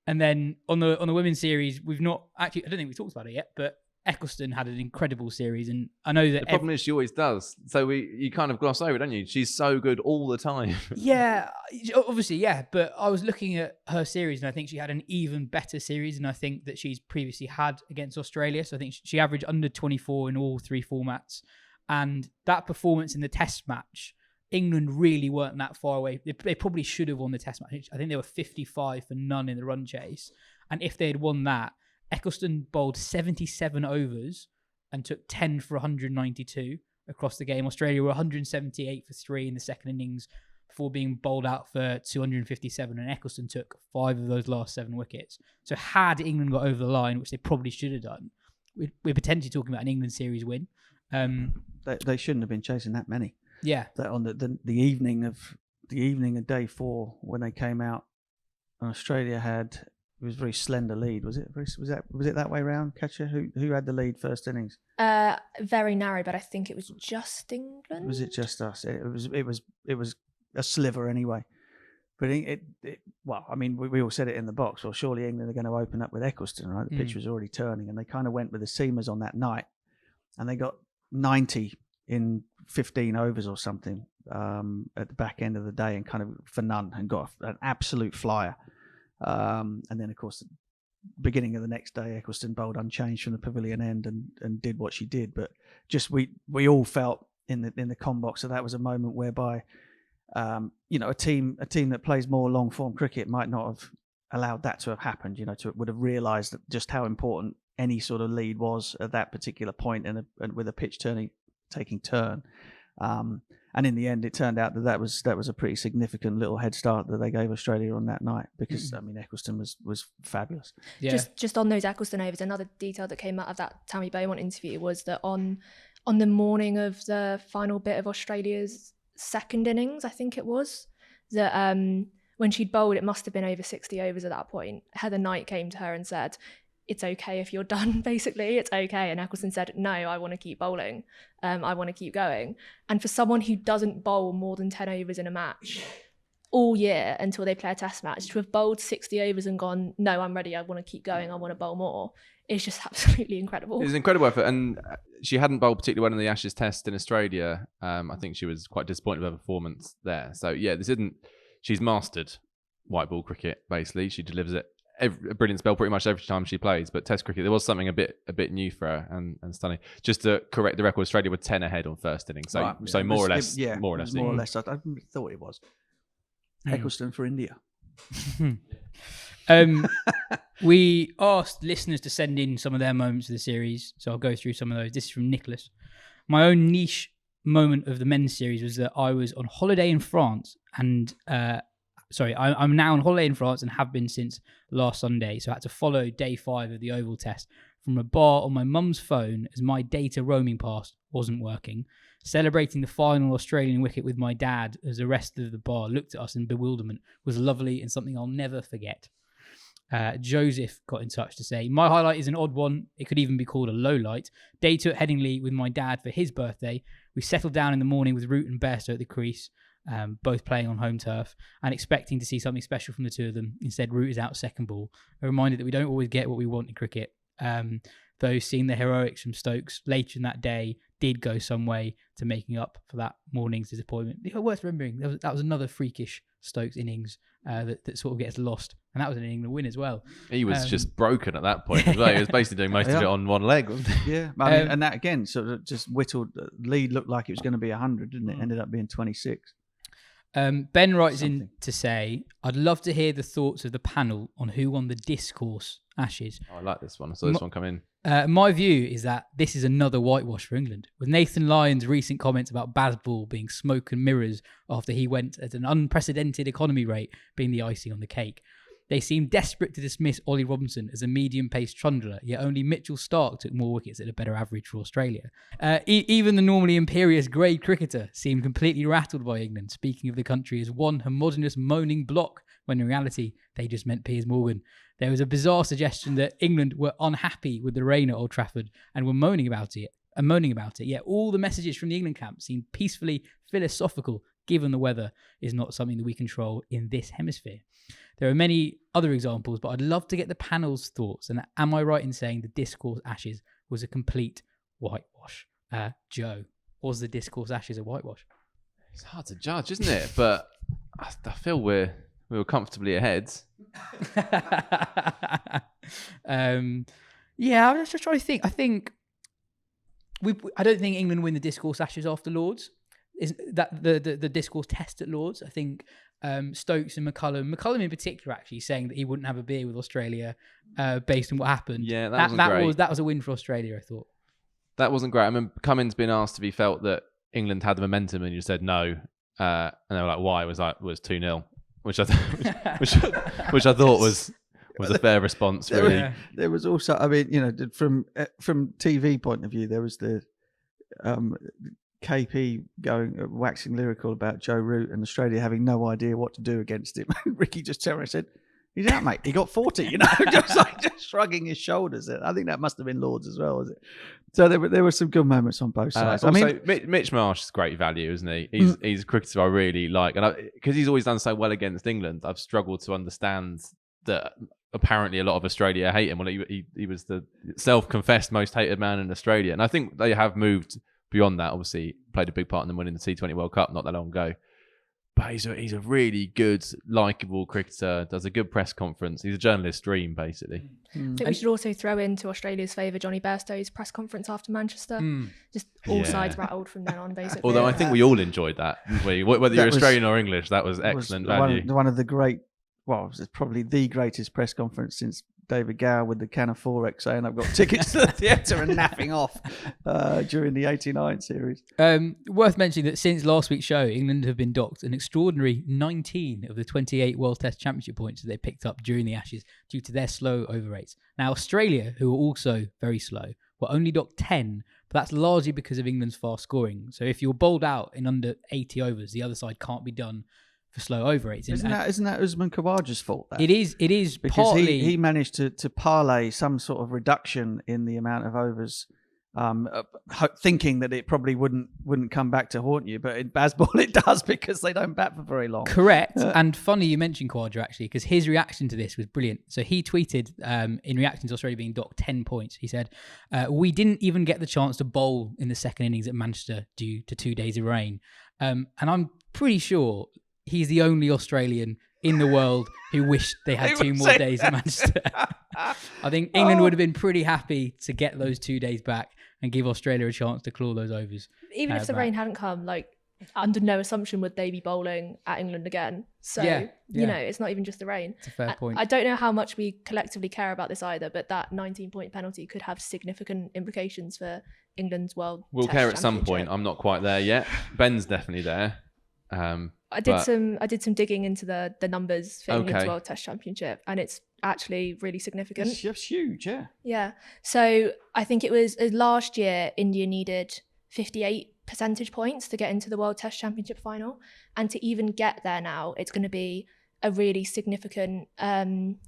then on the women's series, we've not actually, I don't think we've talked about it yet, but Ecclestone had an incredible series, and I know that the problem is she always does. So you kind of gloss over it, don't you? She's so good all the time. Yeah, obviously, yeah. But I was looking at her series, and I think she had an even better series than I think that she's previously had against Australia. So I think she averaged under 24 in all 3 formats, and that performance in the Test match, England really weren't that far away. They probably should have won the Test match. I think they were 55 for none in the run chase, and if they had won that, Ecclestone bowled 77 overs and took 10 for 192 across the game. Australia were 178 for 3 in the second innings before being bowled out for 257, and Ecclestone took 5 of those last 7 wickets. So had England got over the line, which they probably should have done, we're potentially talking about an England series win. They shouldn't have been chasing that many. Yeah. That on the evening of day 4 when they came out, and Australia had. It was a very slender lead, was it? Was it that way round, Katya? Who had the lead first innings? Very narrow, but I think it was just England. Was it just us? It was a sliver anyway. But well, I mean, we all said it in the box. Well, surely England are going to open up with Ecclestone, right? The pitch was already turning, and they kind of went with the seamers on that night, and they got 90 in 15 overs or something at the back end of the day, and kind of for none, and got an absolute flyer. And then, of course, beginning of the next day, Ecclestone bowled unchanged from the pavilion end and did what she did. But just we all felt in the com box that was a moment whereby, a team that plays more long form cricket might not have allowed that to have happened. Would have realised just how important any sort of lead was at that particular point, and with a pitch taking turn. And in the end, it turned out that was a pretty significant little head start that they gave Australia on that night because, I mean, Ecclestone was fabulous. Yeah. Just on those Ecclestone overs, another detail that came out of that Tammy Beaumont interview was that on the morning of the final bit of Australia's second innings, I think it was, that when she'd bowled, it must have been over 60 overs at that point. Heather Knight came to her and said, "It's okay if you're done, basically, it's okay." And Ecclestone said, "No, I want to keep bowling. I want to keep going." And for someone who doesn't bowl more than 10 overs in a match all year until they play a test match, to have bowled 60 overs and gone, "No, I'm ready, I want to keep going, I want to bowl more," it's just absolutely incredible. It was an incredible effort, and she hadn't bowled particularly well in the Ashes test in Australia. I think she was quite disappointed with her performance there. So yeah, she's mastered white ball cricket, basically. She delivers it a brilliant spell pretty much every time she plays, but Test cricket, there was something a bit new for her and stunning. Just to correct the record, Australia were 10 ahead on first innings, so Right, so more or less. I thought it was Ecclestone for India. We asked listeners to send in some of their moments of the series, so I'll go through some of those. This is from Nicholas. My own niche moment of the men's series was that I was on holiday in France and I'm now on holiday in France and have been since last Sunday, so I had to follow day 5 of the Oval Test from a bar on my mum's phone as my data roaming pass wasn't working, celebrating the final Australian wicket with my dad as the rest of the bar looked at us in bewilderment was lovely and something I'll never forget. Joseph got in touch to say, my highlight is an odd one. It could even be called a low light. Day 2 at Headingley with my dad for his birthday. We settled down in the morning with Root and Bairstow at the crease, both playing on home turf and expecting to see something special from the two of them. Instead, Root is out second ball. A reminder that we don't always get what we want in cricket. Though seeing the heroics from Stokes later in that day did go some way to making up for that morning's disappointment. Worth remembering, that was another freakish Stokes innings that sort of gets lost, and that was an England win as well. He was just broken at that point as well. He was basically doing most of it on one leg, wasn't he? Yeah, I mean, and that again sort of just whittled. Lead looked like it was going to be 100, didn't it? Ended up being 26. Ben writes in to say, I'd love to hear the thoughts of the panel on who won the discourse Ashes. Oh, I like this one. I saw this one come in. My view is that this is another whitewash for England, with Nathan Lyon's recent comments about Bazball being smoke and mirrors after he went at an unprecedented economy rate being the icing on the cake. They seem desperate to dismiss Ollie Robinson as a medium-paced trundler, yet only Mitchell Starc took more wickets at a better average for Australia. Even the normally imperious grade cricketer seemed completely rattled by England, speaking of the country as one homogenous moaning block, when in reality they just meant Piers Morgan. There was a bizarre suggestion that England were unhappy with the rain at Old Trafford and were moaning about it, yet all the messages from the England camp seemed peacefully philosophical, given the weather is not something that we control in this hemisphere. There are many other examples, but I'd love to get the panel's thoughts. And am I right in saying the discourse Ashes was a complete whitewash? Joe, was the discourse Ashes a whitewash? It's hard to judge, isn't it? But I feel we were comfortably ahead. Yeah, I was just trying to think. I don't think England win the discourse Ashes after Lords. Is that the discourse test at Lords? I think Stokes and McCullum in particular actually saying that he wouldn't have a beer with Australia based on what happened. Yeah, that was a win for Australia, I thought. That wasn't great. I mean, Cummins been asked if he felt that England had the momentum, and you said no, and they were like, "Why?" It was 2-0, which I thought was a fair response. Really, there was also, I mean, from TV point of view, there was the KP going waxing lyrical about Joe Root and Australia having no idea what to do against him. Ricky just turned around and said, "He's out, mate. He got 40." just shrugging his shoulders. I think that must have been Lords as well, was it? So there were some good moments on both sides. Also, Mitch Marsh is great value, isn't he? He's a cricketer I really like, and because he's always done so well against England, I've struggled to understand that. Apparently, a lot of Australia hate him. Well, he was the self-confessed most hated man in Australia, and I think they have moved beyond that. Obviously, played a big part in them winning the T20 World Cup not that long ago. But he's a really good, likeable cricketer. Does a good press conference. He's a journalist's dream, basically. I think we should also throw into Australia's favour Johnny Bairstow's press conference after Manchester. Just all sides rattled from then on, basically. Although I think we all enjoyed that. Whether you're Australian or English, that was excellent value. One of the great, well, it's probably the greatest press conference since David Gower with the can of Forex saying I've got tickets to the theatre and napping off during the 89 series. Worth mentioning that since last week's show, England have been docked an extraordinary 19 of the 28 World Test Championship points that they picked up during the Ashes due to their slow over rates. Now, Australia, who are also very slow, were only docked 10, but that's largely because of England's fast scoring. So if you're bowled out in under 80 overs, the other side can't be done for slow over rates. Isn't that Usman Khawaja's fault? That? It is because partly... he managed to parlay some sort of reduction in the amount of overs, thinking that it probably wouldn't come back to haunt you, but in baseball it does because they don't bat for very long. Correct. And funny you mentioned Khawaja, actually, because his reaction to this was brilliant. So he tweeted in reaction to Australia being docked 10 points. He said, "We didn't even get the chance to bowl in the second innings at Manchester due to 2 days of rain." And I'm pretty sure he's the only Australian in the world who wished they had 2 more days at Manchester. I think England would have been pretty happy to get those 2 days back and give Australia a chance to claw those overs. Even if the rain hadn't come, like, under no assumption would they be bowling at England again. So, you know, it's not even just the rain. It's a fair point. I don't know how much we collectively care about this either, but that 19-point penalty could have significant implications for England's World We'll Test care at some Championship. point. I'm not quite there yet. Ben's definitely there. I did some digging into the numbers for England's World Test Championship, and it's actually really significant. It's huge, yeah. Yeah. So I think it was last year India needed 58 percentage points to get into the World Test Championship final, and to even get there now, it's going to be a really significant harm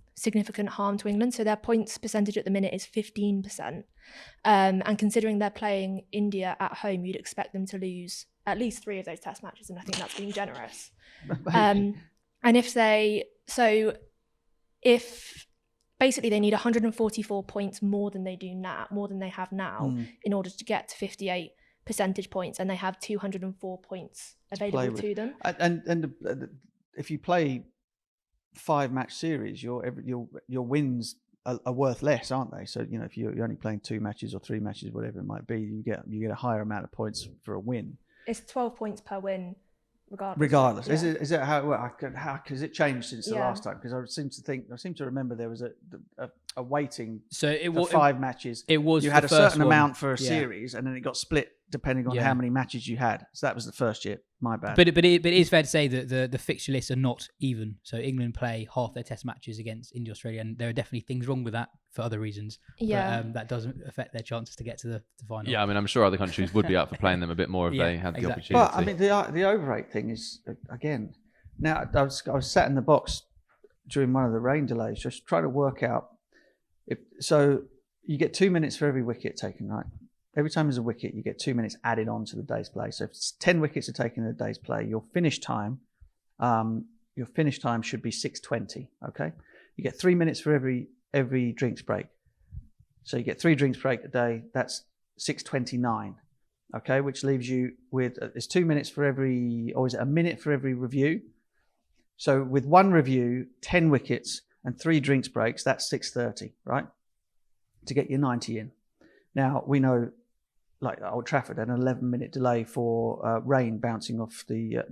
to England. So their points percentage at the minute is 15%, and considering they're playing India at home, you'd expect them to lose at least 3 of those Test matches, and I think that's being generous. And if basically they need 144 points more than they have now, in order to get to 58 percentage points, and they have 204 points available to them. And if you play 5-match series, your wins are worth less, aren't they? So you know, if you're only playing 2 matches or 3 matches, whatever it might be, you get a higher amount of points for a win. It's 12 points per win, regardless. Yeah. Is it how has it changed since the last time? Because I seem to remember there was a weighting. So it was 5 matches. It was you had a certain one. amount for a series, and then it got split depending on how many matches you had. So that was the first year. My bad. But it is fair to say that the fixture lists are not even. So England play half their Test matches against India, Australia, and there are definitely things wrong with that for other reasons. Yeah, but, that doesn't affect their chances to get to the final. Yeah, I mean, I'm sure other countries would be up for playing them a bit more if they had the opportunity. But I mean, the overrate thing is again. Now I was sat in the box during one of the rain delays, just trying to work out. So you get 2 minutes for every wicket taken, right? Every time there's a wicket, you get 2 minutes added on to the day's play. So if 10 wickets are taken in a day's play, your finish time should be 6:20. Okay, you get 3 minutes for every drinks break. So you get 3 drinks break a day. That's 6:29. Okay, which leaves you with it's 2 minutes for every, or is it a minute for every review? So with 1 review, 10 wickets, and 3 drinks breaks, that's 6:30, right? To get your 90 in. Now we know, like Old Trafford, an 11-minute delay for rain bouncing off the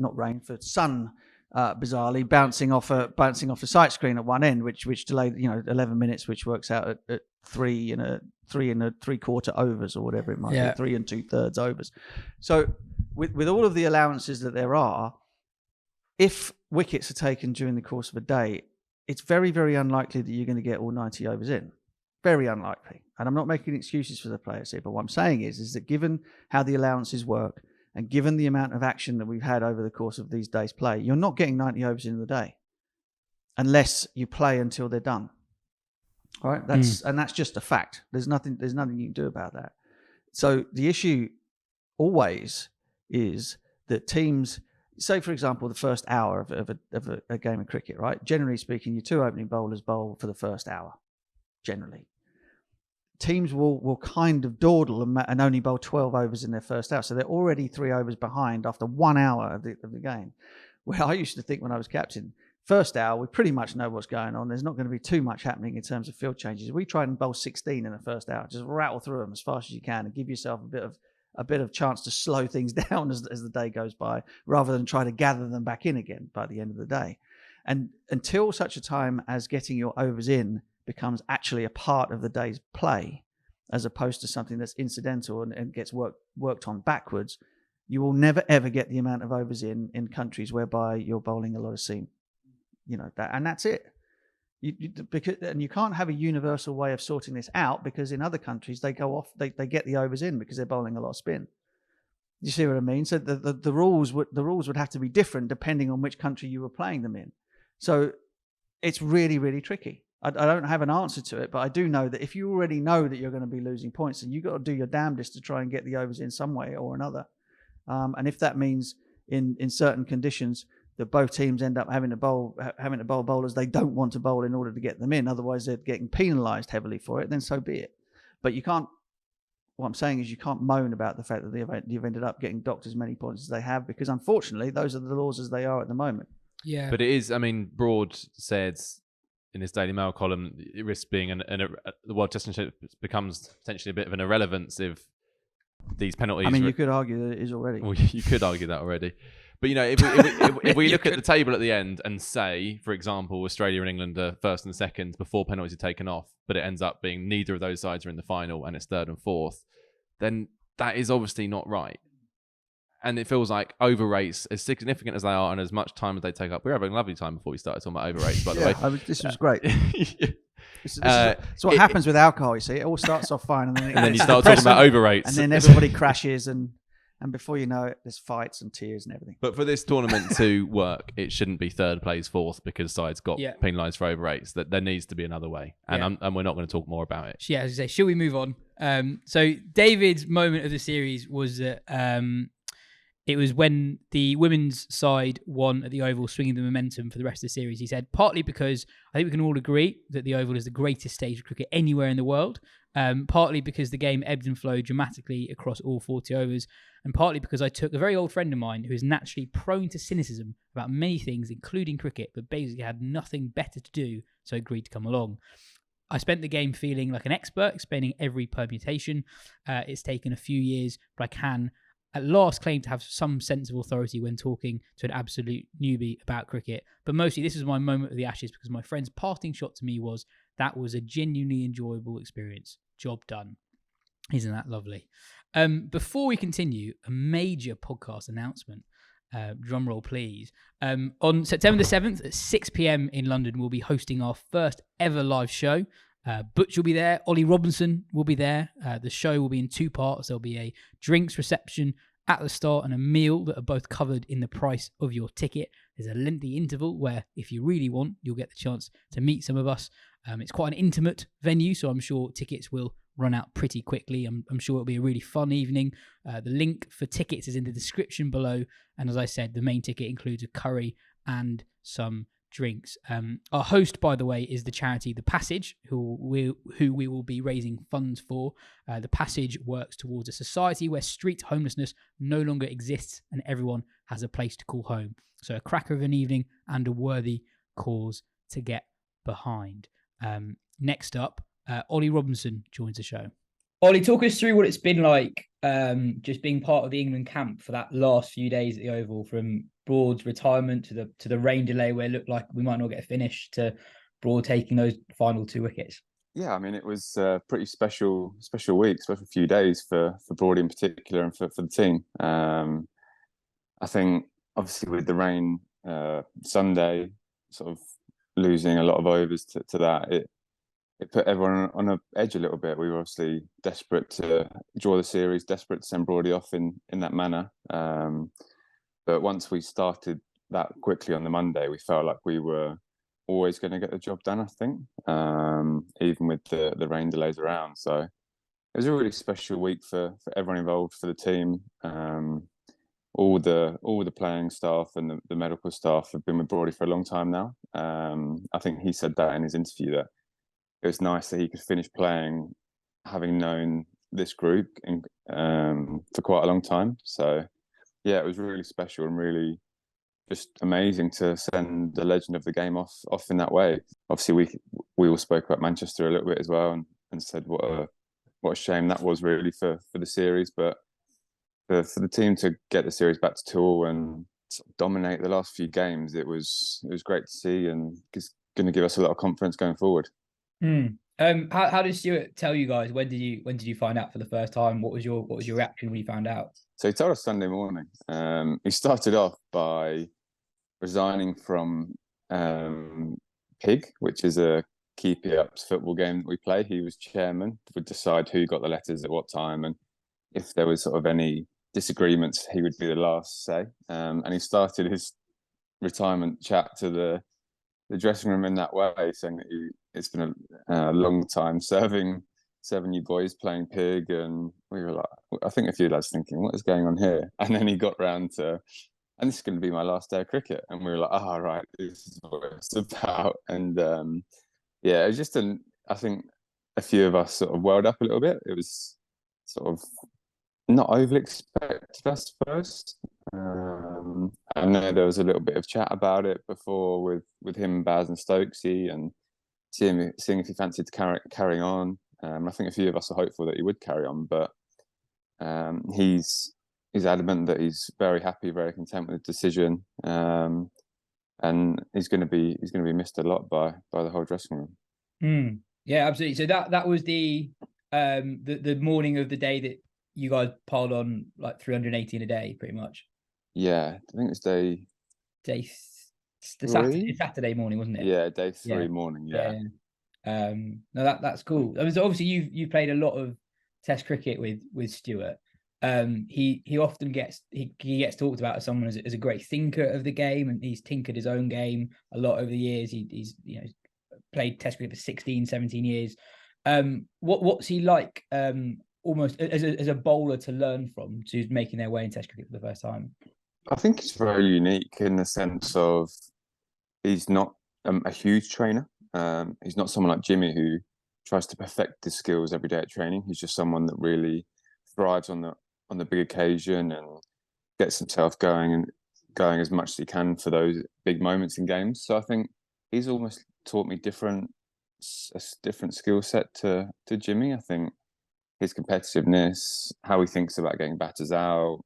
for sun, bizarrely bouncing off a sight screen at one end, which delayed 11 minutes, which works out at 3 and 3/4 overs or whatever it might be, 3 2/3 overs. So with all of the allowances that there are, if wickets are taken during the course of a day, it's very, very unlikely that you're going to get all 90 overs in. Very unlikely. And I'm not making excuses for the players here, but what I'm saying is that given how the allowances work and given the amount of action that we've had over the course of these days' play, you're not getting 90 overs in the day unless you play until they're done. All right? That's just a fact. There's nothing you can do about that. So the issue always is that teams, say for example, the first hour of a game of cricket, right? Generally speaking, your 2 opening bowlers bowl for the first hour, generally. Teams will kind of dawdle and only bowl 12 overs in their first hour. So they're already 3 overs behind after 1 hour of the game. Well, I used to think when I was captain, first hour, we pretty much know what's going on. There's not going to be too much happening in terms of field changes. We try and bowl 16 in the first hour. Just rattle through them as fast as you can and give yourself a bit of chance to slow things down as the day goes by, rather than try to gather them back in again by the end of the day. And until such a time as getting your overs in becomes actually a part of the day's play, as opposed to something that's incidental and gets worked on backwards, you will never ever get the amount of overs in countries whereby you're bowling a lot of seam. That's it. You can't have a universal way of sorting this out, because in other countries they go off, they get the overs in because they're bowling a lot of spin. You see what I mean? So the rules would have to be different depending on which country you were playing them in. So it's really, really tricky. I don't have an answer to it, but I do know that if you already know that you're going to be losing points, then you've got to do your damnedest to try and get the overs in some way or another. And if that means in certain conditions that both teams end up having to bowl bowlers they don't want to bowl in order to get them in, otherwise they're getting penalised heavily for it, then so be it. But you can't. What I'm saying is you can't moan about the fact that you've ended up getting docked as many points as they have, because unfortunately those are the laws as they are at the moment. Yeah. But it is, I mean, Broad said in his Daily Mail column, it risks being the World Test Championship becomes potentially a bit of an irrelevance if these penalties. I mean, you could argue that it is already. Well, you could argue that already. But, if we look at the table at the end and say, for example, Australia and England are first and second before penalties are taken off, but it ends up being neither of those sides are in the final and it's third and fourth, then that is obviously not right. And it feels like over rates, as significant as they are and as much time as they take up. We were having a lovely time before we started talking about over rates, by the way. This was great. It's what happens with alcohol, you see. It all starts off fine, and then you start talking about over rates. And then everybody crashes, and before you know it, there's fights and tears and everything. But for this tournament to work, it shouldn't be third plays fourth because sides got penalised for over rates. That there needs to be another way. And we're not going to talk more about it. Yeah, as I say, shall we move on? So David's moment of the series was that it was when the women's side won at the Oval, swinging the momentum for the rest of the series. He said, partly because I think we can all agree that the Oval is the greatest stage of cricket anywhere in the world, partly because the game ebbed and flowed dramatically across all 40 overs, and partly because I took a very old friend of mine who is naturally prone to cynicism about many things, including cricket, but basically had nothing better to do, so agreed to come along. I spent the game feeling like an expert, explaining every permutation. It's taken a few years, but I can at last claim to have some sense of authority when talking to an absolute newbie about cricket. But mostly this was my moment of the Ashes because my friend's parting shot to me was, that was a genuinely enjoyable experience. Job done. Isn't that lovely? Before we continue, a major podcast announcement. Drum roll, please. On September the 7th at 6 p.m. in London, we'll be hosting our first ever live show. Butch will be there. Ollie Robinson will be there. The show will be in two parts. There'll be a drinks reception at the start and a meal that are both covered in the price of your ticket. There's a lengthy interval where, if you really want, you'll get the chance to meet some of us. It's quite an intimate venue, so I'm sure tickets will run out pretty quickly. I'm sure it'll be a really fun evening. The link for tickets is in the description below. And as I said, the main ticket includes a curry and some drinks. Our host, by the way, is the charity The Passage, who we will be raising funds for. The Passage works towards a society where street homelessness no longer exists and everyone has a place to call home. So a cracker of an evening and a worthy cause to get behind. Next up, Ollie Robinson joins the show. Ollie, talk us through what it's been like just being part of the England camp for that last few days at the Oval, from Broad's retirement to the rain delay where it looked like we might not get a finish, to Broad taking those final 2 wickets. Yeah, I mean, it was a pretty special week, special few days for Broad in particular and for the team. I think obviously with the rain Sunday, sort of losing a lot of overs to that, it put everyone on an edge a little bit. We were obviously desperate to draw the series, desperate to send Broadie off in that manner. But once we started that quickly on the Monday, we felt like we were always going to get the job done, I think, even with the rain delays around. So it was a really special week for everyone involved, for the team. All the playing staff and the medical staff have been with Broadie for a long time now. I think he said that in his interview, that it was nice that he could finish playing having known this group for quite a long time. So yeah, it was really special and really just amazing to send the legend of the game off in that way. Obviously, we all spoke about Manchester a little bit as well and said what a shame that was really for the series. But for the team to get the series back to Tool and dominate the last few games, it was great to see, and it's going to give us a lot of confidence going forward. How did Stuart tell you guys? When did you find out for the first time? What was your reaction when you found out? So he told us Sunday morning. He started off by resigning from PIG, which is a keepy ups football game that we play. He was chairman, would decide who got the letters at what time, and if there was sort of any disagreements, he would be the last say. And he started his retirement chat to the dressing room in that way, saying that it's been a long time serving you boys playing PIG, and we were like, I think a few lads thinking, what is going on here? And then he got round to, and this is going to be my last day of cricket, and we were like, right, this is what it's about. And it was just I think a few of us sort of welled up a little bit. It was sort of not overly expected, I suppose. I know there was a little bit of chat about it before with him, Baz, and Stokesy, and seeing if he fancied carrying on. I think a few of us are hopeful that he would carry on, but he's adamant that he's very happy, very content with the decision, and he's going to be missed a lot by the whole dressing room. Yeah, absolutely. So that was the morning of the day that you guys piled on like 318 a day, pretty much. Yeah, I think it's day Saturday morning, wasn't it? Yeah, day 3 morning. Yeah. No, that's cool. I mean, so obviously you played a lot of Test cricket with Stuart. He often gets talked about as someone as a great thinker of the game, and he's tinkered his own game a lot over the years. He's played Test cricket for 16, 17 years. What's he like? Almost as a bowler to learn from, who's making their way in Test cricket for the first time. I think he's very unique in the sense of he's not a huge trainer. He's not someone like Jimmy who tries to perfect his skills every day at training. He's just someone that really thrives on the big occasion and gets himself going as much as he can for those big moments in games. So I think he's almost taught me a different skill set to Jimmy. I think his competitiveness, how he thinks about getting batters out.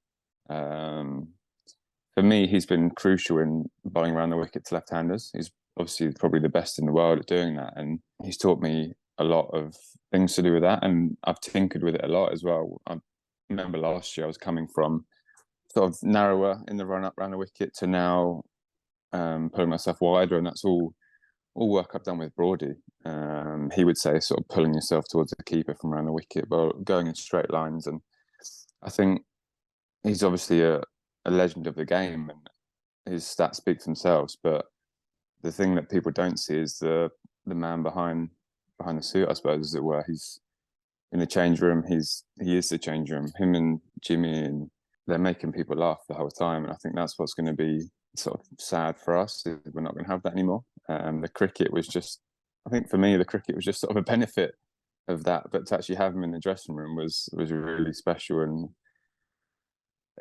For me, he's been crucial in bowling around the wicket to left-handers. He's obviously probably the best in the world at doing that, and he's taught me a lot of things to do with that, and I've tinkered with it a lot as well. I remember last year I was coming from sort of narrower in the run-up around the wicket to now pulling myself wider, and that's all work I've done with Broady. He would say sort of pulling yourself towards the keeper from around the wicket, but going in straight lines. And I think he's obviously a legend of the game, and his stats speak for themselves. But the thing that people don't see is the man behind the suit, I suppose, as it were. He's in the change room. He is the change room. Him and Jimmy, and they're making people laugh the whole time. And I think that's what's going to be sort of sad for us. We're not going to have that anymore. The cricket was just, I think for me, the cricket was just sort of a benefit of that. But to actually have him in the dressing room was really special, and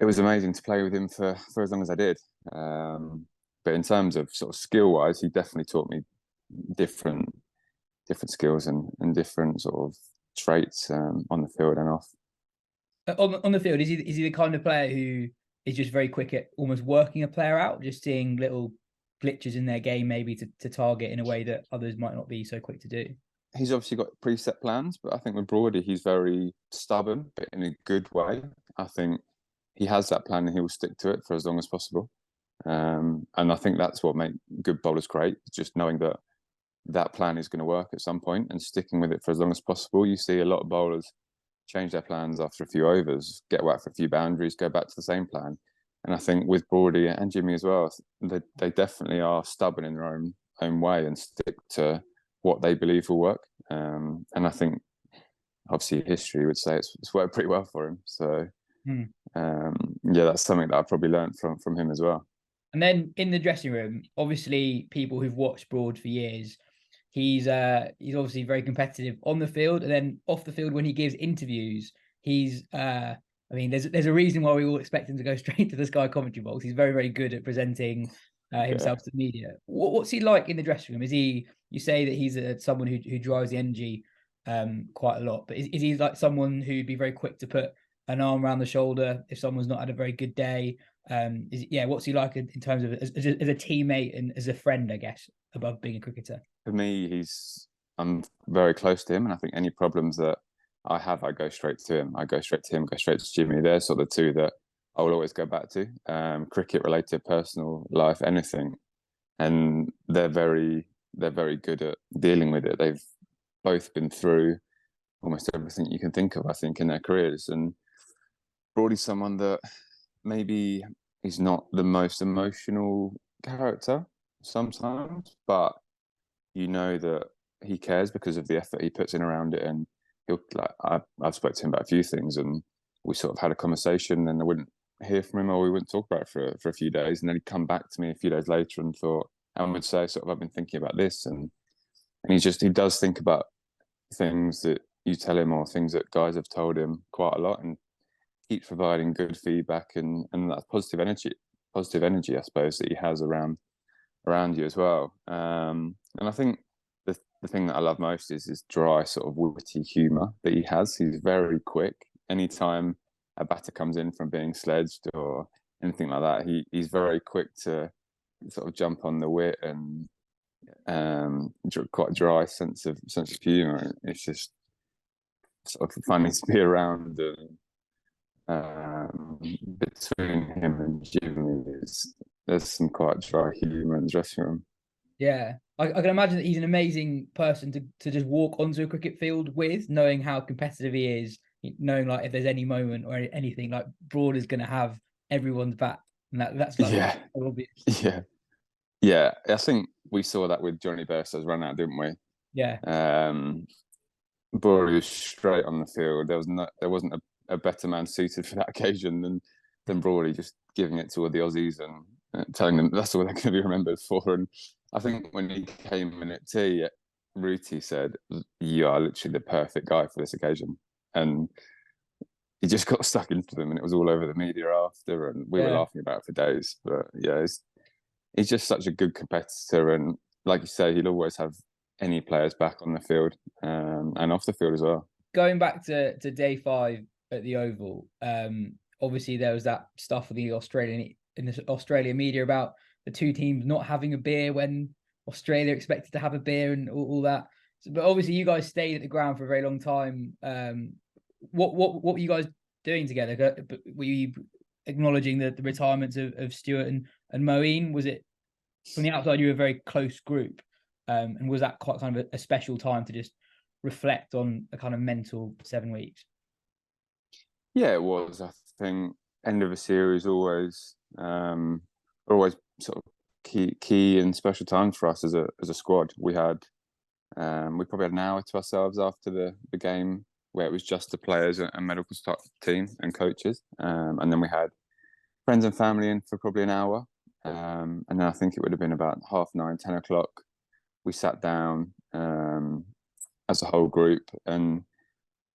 it was amazing to play with him for as long as I did. But in terms of sort of skill wise, he definitely taught me different skills and different sort of traits on the field and off. On the field, is he the kind of player who is just very quick at almost working a player out, just seeing little glitches in their game maybe to target in a way that others might not be so quick to do? He's obviously got preset plans, but I think with Broady, he's very stubborn, but in a good way. I think he has that plan and he will stick to it for as long as possible. And I think that's what makes good bowlers great, just knowing that plan is going to work at some point and sticking with it for as long as possible. You see a lot of bowlers change their plans after a few overs, get whacked for a few boundaries, go back to the same plan. And I think with Broady and Jimmy as well, they definitely are stubborn in their own way and stick to what they believe will work. And I think obviously history would say it's worked pretty well for him. So that's something that I've probably learned from him as well. And then in the dressing room, obviously people who've watched Broad for years, he's obviously very competitive on the field, and then off the field when he gives interviews, he's there's a reason why we all expect him to go straight to the Sky commentary box. He's very, very good at presenting himself to the media. What's he like in the dressing room? Is he? You say that he's someone who drives the energy quite a lot, but is he like someone who'd be very quick to put an arm around the shoulder if someone's not had a very good day? What's he like in terms of as a teammate and as a friend, I guess, above being a cricketer? For me, he's I'm very close to him, and I think any problems that I have, I go straight to him. I go straight to him, go straight to Jimmy. They're sort of the two that I will always go back to. Cricket related, personal life, anything, and they're very good at dealing with it. They've both been through almost everything you can think of, I think, in their careers. And Broadie's someone that maybe he's not the most emotional character sometimes, but you know that he cares because of the effort he puts in around it. And he'll I've spoken to him about a few things, and we sort of had a conversation, and I wouldn't hear from him, or we wouldn't talk about it for a few days, and then he'd come back to me a few days later and would say sort of, I've been thinking about this, and he does think about things that you tell him or things that guys have told him quite a lot, and keeps providing good feedback and that positive energy, I suppose, that he has around you as well. And I think the thing that I love most is his dry sort of witty humour that he has. He's very quick. Anytime a batter comes in from being sledged or anything like that, he's very quick to sort of jump on the wit, and quite a dry sense of humour. It's just sort of funny to be around. Between him and Jimmy, there's some quite dry humour in the dressing room. Yeah, I can imagine that he's an amazing person to just walk onto a cricket field with, knowing how competitive he is, knowing like if there's any moment or anything, like Broad is going to have everyone's back, and that's like so obvious. Yeah. I think we saw that with Johnny Bairstow's run out, didn't we? Yeah. Broad was straight on the field. There wasn't a better man suited for that occasion than Broadie, just giving it to all the Aussies and telling them that's all they're going to be remembered for. And I think when he came in at tea, Ruti said, "You are literally the perfect guy for this occasion," and he just got stuck into them, and it was all over the media after, and we were laughing about it for days. But yeah, he's just such a good competitor, and like you say, he'll always have any players back on the field and off the field as well. Going back to day 5 at the Oval, obviously there was that stuff in the Australian media about the two teams not having a beer when Australia expected to have a beer and all that. So, but obviously you guys stayed at the ground for a very long time. What were you guys doing together? Were you acknowledging the retirements of Stuart and Moeen? Was it from the outside you were a very close group, and was that quite kind of a special time to just reflect on a kind of mental 7 weeks? Yeah, it was. I think end of a series always sort of key and special times for us as a squad. We probably had an hour to ourselves after the game, where it was just the players and medical staff team and coaches, and then we had friends and family in for probably an hour, and then I think it would have been about 9:30, 10 o'clock. We sat down as a whole group and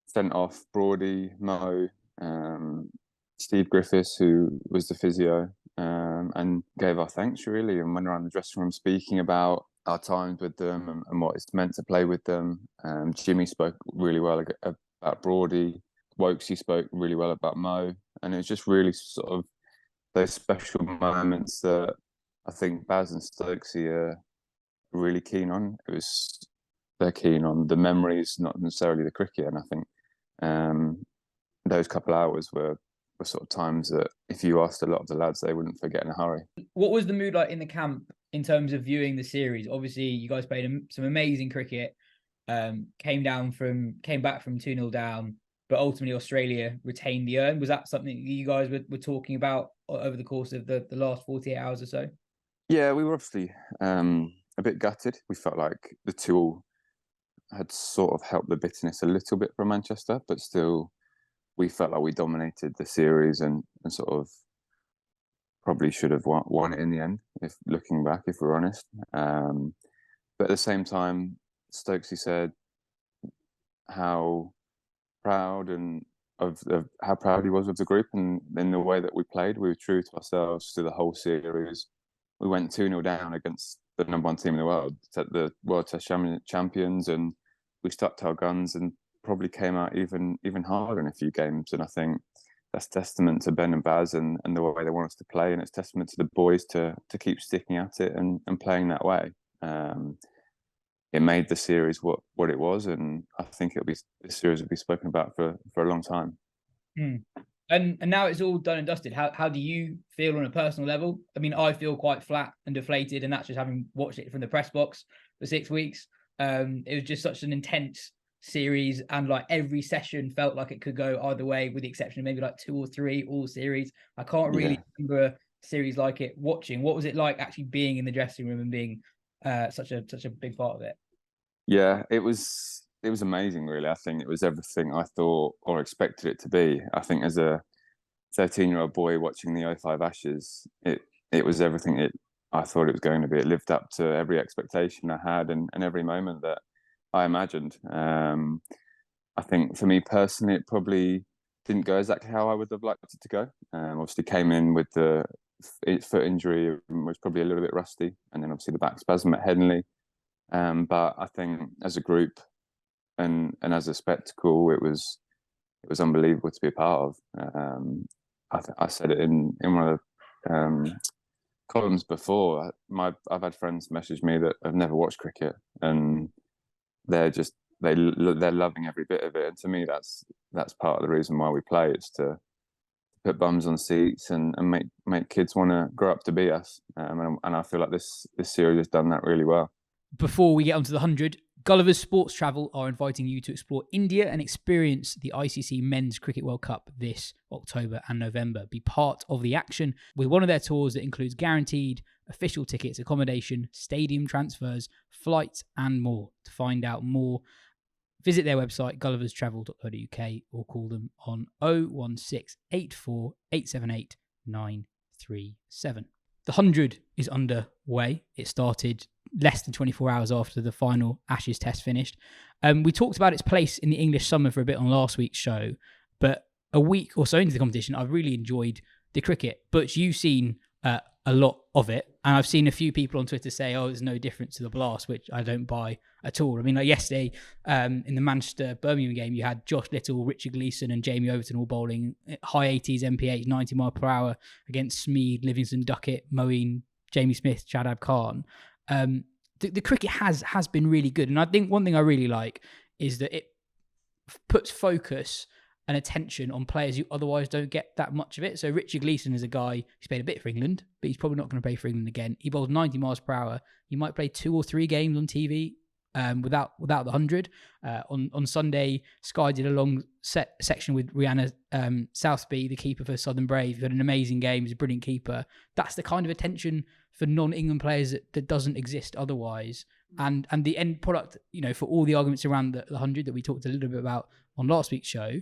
sent off Broadie, Mo, Steve Griffiths, who was the physio, and gave our thanks really, and went around the dressing room speaking about our times with them and what it's meant to play with them. Jimmy spoke really well about Broadie. Wokesy spoke really well about Mo, and it was just really sort of those special moments that I think Baz and Stokes are really keen on. They're keen on the memories, not necessarily the cricket, and I think those couple hours were sort of times that if you asked a lot of the lads, they wouldn't forget in a hurry. What was the mood like in the camp in terms of viewing the series? Obviously, you guys played some amazing cricket, came back from 2-0 down, but ultimately Australia retained the urn. Was that something that you guys were talking about over the course of the last 48 hours or so? Yeah, we were obviously a bit gutted. We felt like the 2 had sort of helped the bitterness a little bit from Manchester, but still we felt like we dominated the series and sort of probably should have won it in the end, if looking back, if we're honest. But at the same time, Stokesy said how proud how proud he was of the group and in the way that we played. We were true to ourselves through the whole series. We went 2-0 down against the number 1 team in the world, the World Test Champions, and we stuck to our guns and probably came out even harder in a few games. And I think that's testament to Ben and Baz and the way they want us to play, and it's testament to the boys to keep sticking at it and playing that way. it made the series what it was, and I think this series will be spoken about for a long time. And now it's all done and dusted. How do you feel on a personal level? I mean, I feel quite flat and deflated, and that's just having watched it from the press box for 6 weeks. It was just such an intense series, and like every session felt like it could go either way, with the exception of maybe like 2 or 3 all series. I can't really remember a series like it watching. What was it like actually being in the dressing room and being such a big part of it? Yeah, it was amazing, really. I think it was everything I thought or expected it to be. I think as a 13-year-old boy watching the 05 Ashes, it was everything I thought it was going to be. It lived up to every expectation I had and every moment that I imagined. I think for me personally, it probably didn't go exactly how I would have liked it to go. Obviously came in with the foot injury and was probably a little bit rusty, and then obviously the back spasm at Headingley. But I think as a group and as a spectacle, it was unbelievable to be a part of. I said it in one of the columns before. I've had friends message me that have never watched cricket, and they're loving every bit of it. And to me, that's part of the reason why we play. It's to put bums on seats and make kids want to grow up to be us. And I feel like this series has done that really well. Before we get onto the 100, Gulliver's Sports Travel are inviting you to explore India and experience the ICC Men's Cricket World Cup this October and November. Be part of the action with one of their tours that includes guaranteed official tickets, accommodation, stadium transfers, flights, and more. To find out more, visit their website, gulliverstravel.co.uk, or call them on 01684 878 937. The 100 is underway. It started less than 24 hours after the final Ashes test finished. We talked about its place in the English summer for a bit on last week's show, but a week or so into the competition, I've really enjoyed the cricket. But you've seen a lot of it, and I've seen a few people on Twitter say, "Oh, there's no difference to the Blast," which I don't buy at all. I mean, like yesterday in the Manchester-Birmingham game, you had Josh Little, Richard Gleeson, and Jamie Overton all bowling high 80s MPH, 90 mile per hour against Smead, Livingston, Duckett, Moeen, Jamie Smith, Shadab Khan. The cricket has been really good, and I think one thing I really like is that it puts focus and attention on players who otherwise don't get that much of it. So Richard Gleeson is a guy who's played a bit for England, but he's probably not going to play for England again. He bowls 90 miles per hour. He might play 2 or 3 games on TV without the 100. On Sunday, Sky did a long section with Rana Southby, the keeper for Southern Brave, who had an amazing game. He's a brilliant keeper. That's the kind of attention for non-England players that doesn't exist otherwise. And the end product, for all the arguments around the 100 that we talked a little bit about on last week's show,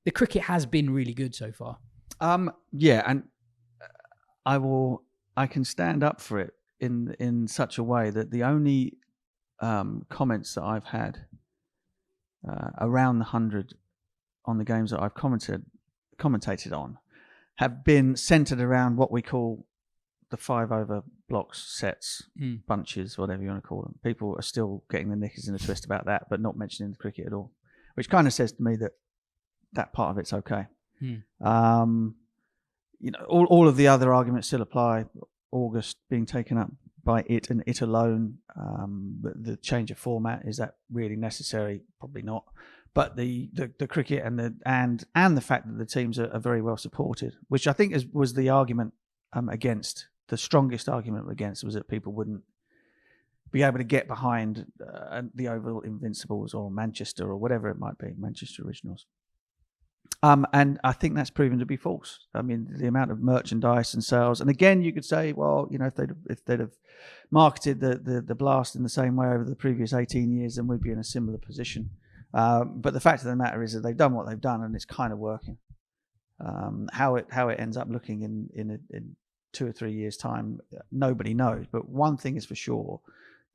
the cricket has been really good so far. Yeah, and I can stand up for it in such a way that the only comments that I've had around the 100 on the games that I've commentated on have been centered around what we call the 5 over blocks, sets, bunches, whatever you want to call them. People are still getting the knickers in a twist about that, but not mentioning the cricket at all, which kind of says to me that part of it's okay. All of the other arguments still apply. August being taken up by it and it alone. The change of format, is that really necessary? Probably not. But the cricket and the fact that the teams are very well supported, which I think was the argument against. The strongest argument against was that people wouldn't be able to get behind the Oval Invincibles or Manchester or whatever it might be, Manchester Originals. And I think that's proven to be false. I mean, the amount of merchandise and sales, and again, you could say, well, if they'd have marketed the Blast in the same way over the previous 18 years, then we'd be in a similar position. But the fact of the matter is that they've done what they've done, and it's kind of working. How it ends up looking in 2 or 3 years' time, nobody knows. But one thing is for sure,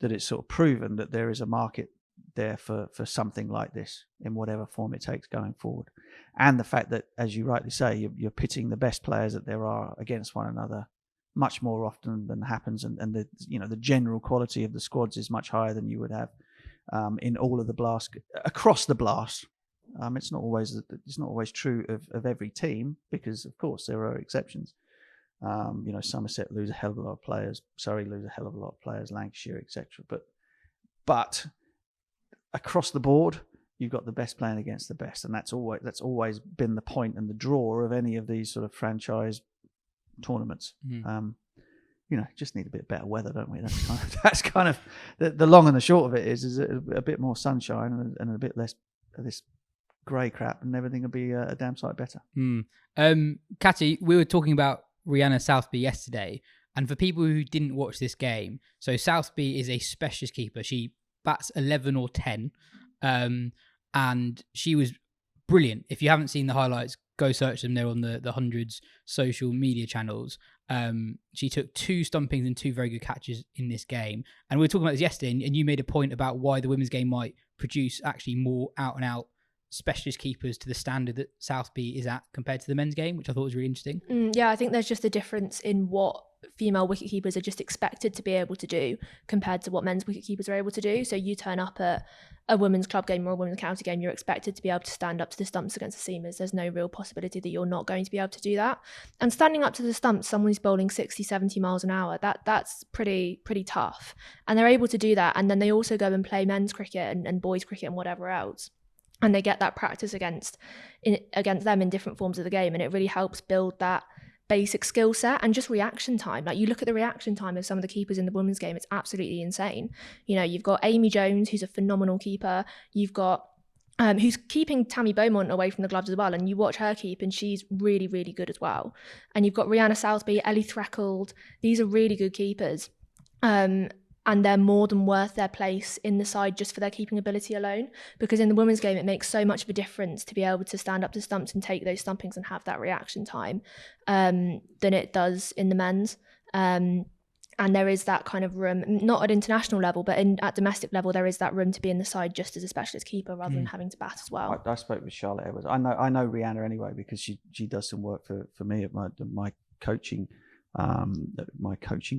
that it's sort of proven that there is a market there for something like this in whatever form it takes going forward. And the fact that, as you rightly say, you're pitting the best players that there are against one another much more often than happens, and the general quality of the squads is much higher than you would have in all of the Blast across the Blast. It's not always true of every team, because of course there are exceptions. Somerset lose a hell of a lot of players, Surrey lose a hell of a lot of players, Lancashire, etc. But But across the board, you've got the best playing against the best, and that's always been the point and the draw of any of these sort of franchise tournaments. Just need a bit better weather, don't we? That's kind of the long and the short of it is a bit more sunshine and a bit less of this grey crap, and everything will be a damn sight better. Katya, we were talking about Rana Southby yesterday, and for people who didn't watch this game, so Southby is a specialist keeper. She bats 11 or 10, and she was brilliant. If you haven't seen the highlights, go search them. They're on the hundreds social media channels. She took 2 stumpings and 2 very good catches in this game. And we were talking about this yesterday, and you made a point about why the women's game might produce actually more out-and-out specialist keepers to the standard that Southby is at compared to the men's game, which I thought was really interesting. Yeah, I think there's just a difference in what female wicket keepers are just expected to be able to do compared to what men's wicket keepers are able to do. So you turn up at a women's club game or a women's county game, you're expected to be able to stand up to the stumps against the seamers. There's no real possibility that you're not going to be able to do that. And standing up to the stumps, someone who's bowling 60, 70 miles an hour, that's pretty tough. And they're able to do that. And then they also go and play men's cricket and boys cricket and whatever else. And they get that practice against them in different forms of the game. And it really helps build that basic skill set and just reaction time. Like, you look at the reaction time of some of the keepers in the women's game, it's absolutely insane. You've got Amy Jones, who's a phenomenal keeper. You've got who's keeping Tammy Beaumont away from the gloves as well, and you watch her keep and she's really, really good as well. And you've got Rana Southby, Ellie Threckeld. These are really good keepers. And they're more than worth their place in the side just for their keeping ability alone. Because in the women's game, it makes so much of a difference to be able to stand up to stumps and take those stumpings and have that reaction time than it does in the men's. And there is that kind of room, not at international level, but at domestic level, there is that room to be in the side just as a specialist keeper rather than having to bat as well. I spoke with Charlotte Edwards. I know Rihanna anyway because she does some work for me at my coaching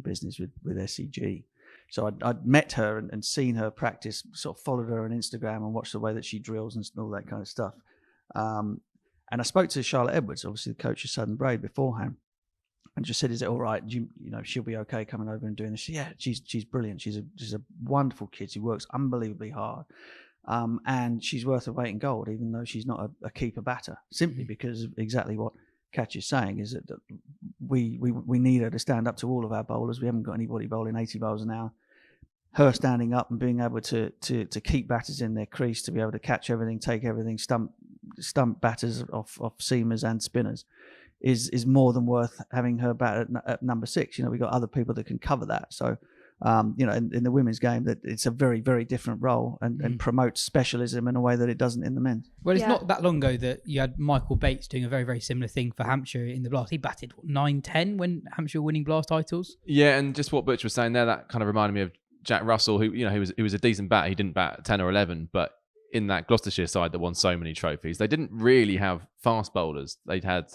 business with SEG. So I'd met her and seen her practice, sort of followed her on Instagram and watched the way that she drills and all that kind of stuff. And I spoke to Charlotte Edwards, obviously the coach of Southern Braid, beforehand, and just said, "Is it all right? She'll be okay coming over and doing this?" Yeah, she's brilliant. She's a wonderful kid. She works unbelievably hard, and she's worth her weight in gold, even though she's not a keeper batter, simply because of exactly what Katya's saying is that we need her to stand up to all of our bowlers. We haven't got anybody bowling 80 miles an hour. Her standing up and being able to keep batters in their crease, to be able to catch everything, take everything, stump batters off seamers and spinners, is more than worth having her bat at number 6. We've got other people that can cover that. So in the women's game, that it's a very, very different role and promotes specialism in a way that it doesn't in the men's. Well, it's not that long ago that you had Michael Bates doing a very, very similar thing for Hampshire in the Blast. He batted 9-10 when Hampshire were winning Blast titles. Yeah, and just what Butch was saying there, that kind of reminded me of Jack Russell, who he was a decent batter. He didn't bat 10 or 11, but in that Gloucestershire side that won so many trophies, they didn't really have fast bowlers. They'd had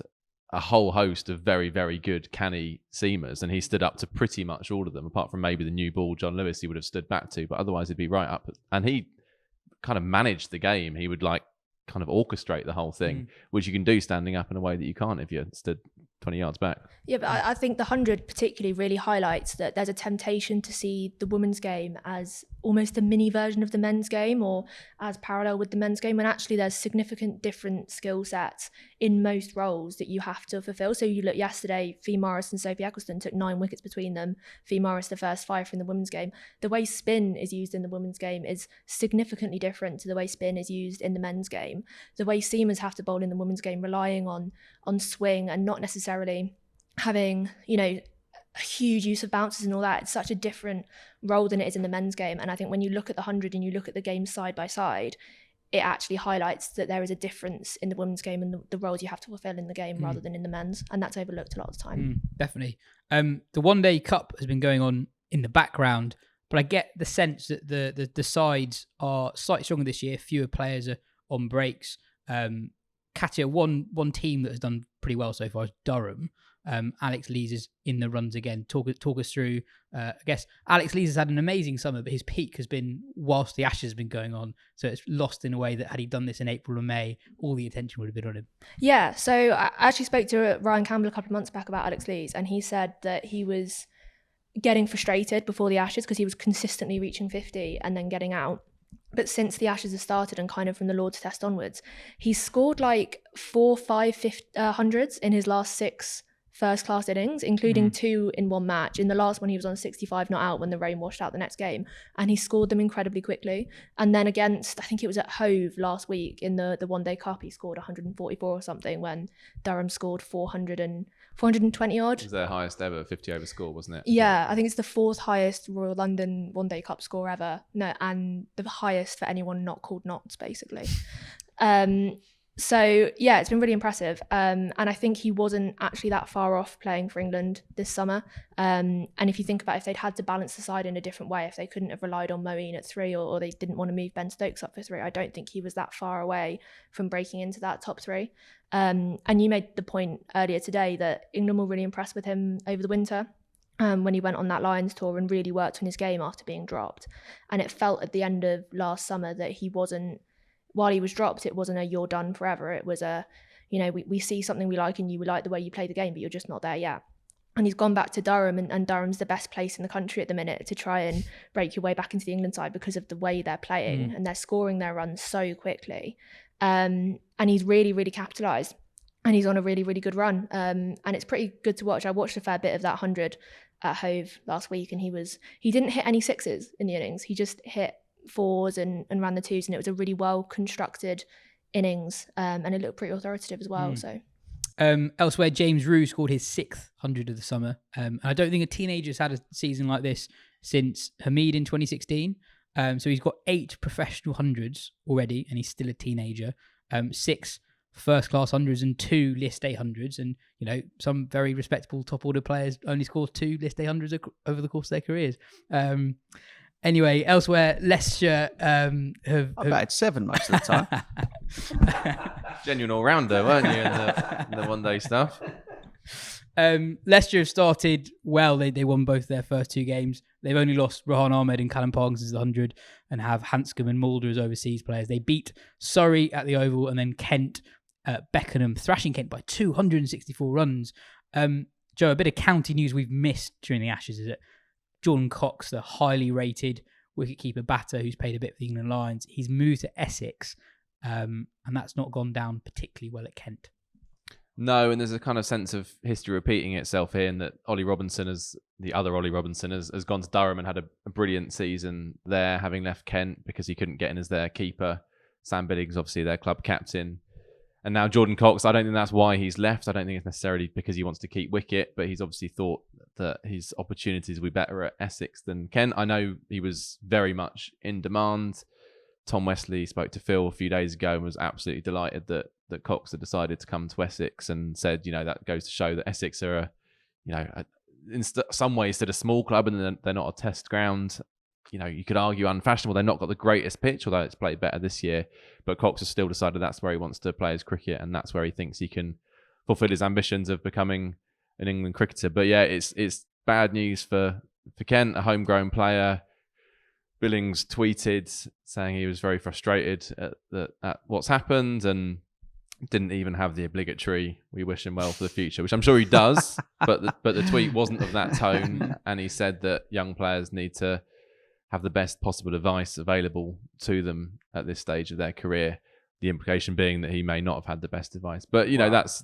a whole host of very, very good canny seamers, and he stood up to pretty much all of them, apart from maybe the new ball John Lewis he would have stood back to, but otherwise he'd be right up. And he kind of managed the game. He would kind of orchestrate the whole thing, which you can do standing up in a way that you can't if you stood 20 yards back. Yeah, but I think the 100 particularly really highlights that there's a temptation to see the women's game as almost a mini version of the men's game, or as parallel with the men's game, when actually there's significant different skill sets in most roles that you have to fulfill. So you look yesterday, Fee Morris and Sophie Ecclestone took 9 wickets between them. Fee Morris the first 5 from the women's game. The way spin is used in the women's game is significantly different to the way spin is used in the men's game. The way seamers have to bowl in the women's game, relying on swing and not necessarily having, a huge use of bounces and all that, it's such a different role than it is in the men's game. And I think when you look at the 100 and you look at the game side by side, it actually highlights that there is a difference in the women's game and the roles you have to fulfill in the game rather than in the men's, and that's overlooked a lot of the time. Definitely. The One Day Cup has been going on in the background, but I get the sense that the sides are slightly stronger this year. Fewer players are on breaks. Katya, one team that has done pretty well so far is Durham. Alex Lees is in the runs again. Talk us through. I guess Alex Lees has had an amazing summer, but his peak has been whilst the Ashes has been going on. So it's lost in a way that had he done this in April or May, all the attention would have been on him. Yeah, so I actually spoke to Ryan Campbell a couple of months back about Alex Lees, and he said that he was getting frustrated before the Ashes because he was consistently reaching 50 and then getting out. But since the Ashes have started and kind of from the Lord's Test onwards, he's scored like 4, 5, hundreds in his last 6 first-class innings, including 2 in one match. In the last one, he was on 65 not out when the rain washed out the next game, and he scored them incredibly quickly. And then against, I think it was at Hove last week in the one-day cup, he scored 144 or something when Durham scored 420 odd. It was their highest ever 50 over score, wasn't it? Yeah, I think it's the 4th highest Royal London one-day cup score ever. No, and the highest for anyone not called Notts, basically. So yeah, it's been really impressive. And I think he wasn't actually that far off playing for England this summer. And if you think about if they'd had to balance the side in a different way, if they couldn't have relied on Moeen at 3 or they didn't want to move Ben Stokes up for 3, I don't think he was that far away from breaking into that top 3. And you made the point earlier today that England were really impressed with him over the winter. When he went on that Lions tour and really worked on his game after being dropped. And it felt at the end of last summer that he wasn't, while he was dropped, it wasn't a you're done forever. It was a, we see something we like and you, we like the way you play the game, but you're just not there yet. And he's gone back to Durham, and Durham's the best place in the country at the minute to try and break your way back into the England side because of the way they're playing and they're scoring their runs so quickly. And he's really, really capitalised. And he's on a really, really good run. And it's pretty good to watch. I watched a fair bit of that 100 at Hove last week, and he didn't hit any 6s in the innings. He just hit 4s and ran the 2s, and it was a really well constructed innings, and it looked pretty authoritative as well. So elsewhere, James Rue scored his 6th 100 of the summer. I don't think a teenager's had a season like this since Hamid in 2016. So he's got 8 professional hundreds already, and he's still a teenager. 6 first-class hundreds and 2 List A hundreds, and some very respectable top-order players only score 2 List A hundreds over the course of their careers. Anyway, elsewhere, Leicester have batted 7 most of the time. Genuine all-rounder, weren't you, in the one-day stuff? Leicester have started well. They won both their first 2 games. They've only lost Rohan Ahmed and Callum Parkins as the 100 and have Hanscom and Mulder as overseas players. They beat Surrey at the Oval and then Kent at Beckenham, thrashing Kent by 264 runs. Joe, a bit of county news we've missed during the Ashes is that Jordan Cox, the highly rated wicketkeeper batter who's played a bit for the England Lions, he's moved to Essex, and that's not gone down particularly well at Kent. No, and there's a kind of sense of history repeating itself here, in that Ollie Robinson, has gone to Durham and had a brilliant season there, having left Kent because he couldn't get in as their keeper. Sam Billings, obviously their club captain. And now Jordan Cox, I don't think that's why he's left. I don't think it's necessarily because he wants to keep wicket, but he's obviously thought that his opportunities will be better at Essex than Kent. I know he was very much in demand. Tom Wesley spoke to Phil a few days ago and was absolutely delighted that Cox had decided to come to Essex, and said, that goes to show that Essex are in some ways still a small club, and they're not a test ground. You could argue unfashionable. They've not got the greatest pitch, although it's played better this year. But Cox has still decided that's where he wants to play his cricket, and that's where he thinks he can fulfil his ambitions of becoming an England cricketer. But yeah, it's bad news for Kent, a homegrown player. Billings tweeted saying he was very frustrated at what's happened, and didn't even have the obligatory "we wish him well for the future," which I'm sure he does. but the tweet wasn't of that tone, and he said that young players need to have the best possible advice available to them at this stage of their career. The implication being that he may not have had the best advice, but that's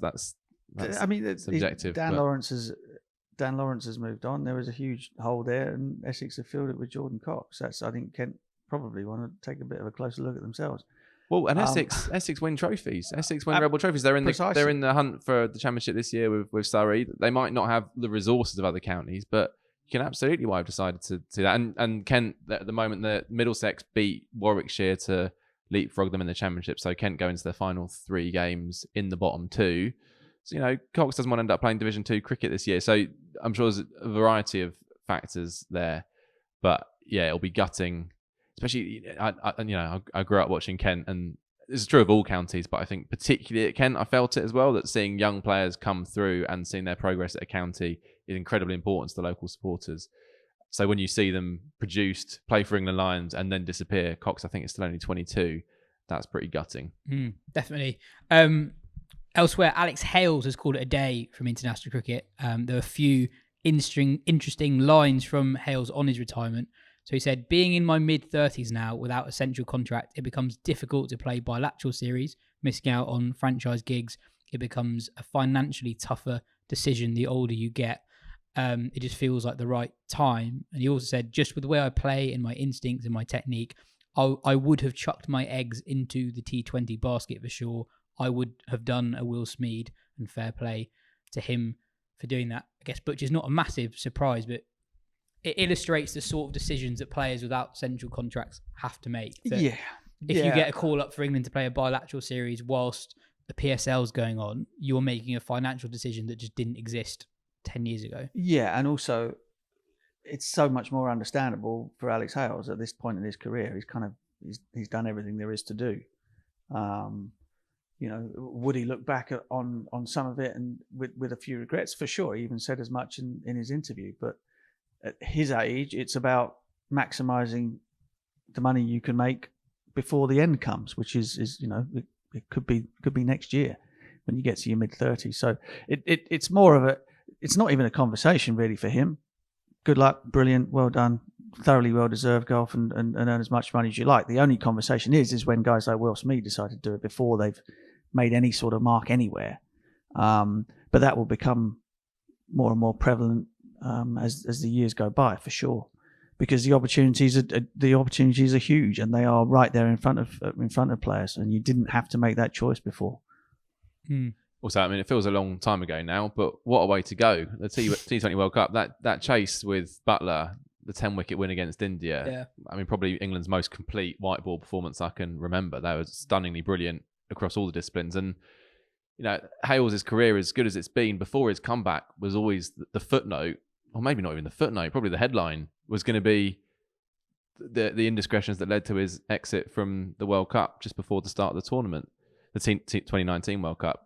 I mean, subjective. Dan Lawrence has moved on. There was a huge hole there, and Essex have filled it with Jordan Cox. I think Kent probably want to take a bit of a closer look at themselves. Well, and Essex win trophies. Essex win Rebel trophies. They're in the hunt for the championship this year with Surrey. They might not have the resources of other counties, but you can absolutely why I've decided to do that. And Kent, at the moment, the Middlesex beat Warwickshire to leapfrog them in the championship. So Kent go into their final 3 games in the bottom 2. So, Cox doesn't want to end up playing Division 2 cricket this year. So I'm sure there's a variety of factors there. But yeah, it'll be gutting. Especially, I grew up watching Kent, and this is true of all counties, but I think particularly at Kent, I felt it as well, that seeing young players come through and seeing their progress at a county is incredibly important to the local supporters. So when you see them produced, play for England Lions, and then disappear, Cox, I think, is still only 22. That's pretty gutting. Definitely. Elsewhere, Alex Hales has called it a day from international cricket. There were a few interesting lines from Hales on his retirement. So he said, being in my mid-30s now without a central contract, it becomes difficult to play bilateral series, missing out on franchise gigs. It becomes a financially tougher decision the older you get. It just feels like the right time. And he also said, just with the way I play and my instincts and my technique, I would have chucked my eggs into the T20 basket for sure. I would have done a Will Smead, and fair play to him for doing that. I guess Butcher's not a massive surprise, but it illustrates the sort of decisions that players without central contracts have to make. If you get a call up for England to play a bilateral series whilst the PSL's going on, you're making a financial decision that just didn't exist 10 years ago. Yeah, and also it's so much more understandable for Alex Hales at this point in his career. He's done everything there is to do. Would he look back on some of it and with a few regrets? For sure. He even said as much in his interview. But at his age, it's about maximising the money you can make before the end comes, which is it could be next year when you get to your mid-30s. So it's more of a, it's not even a conversation really for him. Good luck, brilliant, well done, thoroughly well-deserved golf and earn as much money as you like. The only conversation is when guys like Will Smead decide to do it before they've made any sort of mark anywhere. But that will become more and more prevalent as the years go by, for sure, because the opportunities are huge and they are right there in front of players, and you didn't have to make that choice before. Also, I mean, it feels a long time ago now, but what a way to go. The T20 World Cup, that chase with Butler, the 10-wicket win against India. Yeah. I mean, probably England's most complete white ball performance I can remember. That was stunningly brilliant across all the disciplines. And, Hales' career, as good as it's been before his comeback, was always the footnote, or maybe not even the footnote, probably the headline was going to be the indiscretions that led to his exit from the World Cup just before the start of the tournament, the 2019 World Cup.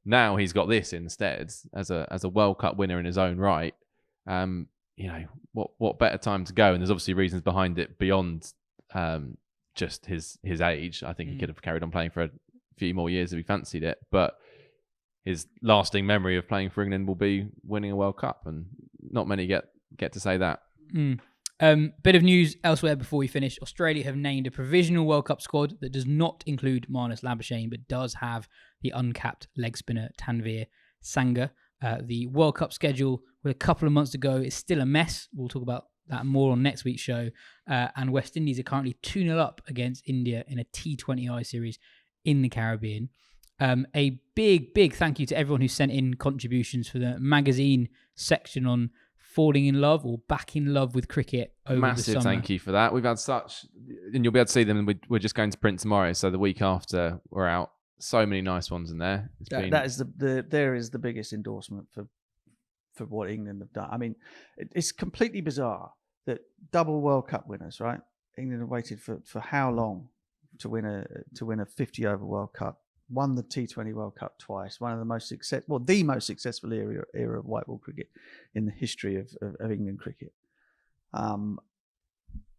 Now he's got this instead as a World Cup winner in his own right. What better time to go? And there's obviously reasons behind it beyond just his age. I think he could have carried on playing for a few more years if he fancied it, but his lasting memory of playing for England will be winning a World Cup, and not many get to say that. Bit of news elsewhere before we finish. Australia have named a provisional World Cup squad that does not include Marnus Labuschagne, but does have the uncapped leg spinner Tanveer Sangha. The World Cup schedule with a couple of months to go is still a mess. We'll talk about that more on next week's show. And West Indies are currently 2-0 up against India in a T20I series in the Caribbean. A big thank you to everyone who sent in contributions for the magazine section on falling in love or back in love with cricket over the summer. Massive thank you for that. We've had such, and you'll be able to see them. We're just going to print tomorrow, so the week after we're out. So many nice ones in there. That is there is the biggest endorsement for what England have done. I mean, it's completely bizarre that double World Cup winners, right? England have waited for how long to win a 50 over World Cup. Won the T20 World Cup twice. One of the most the most successful era of white ball cricket in the history of England cricket.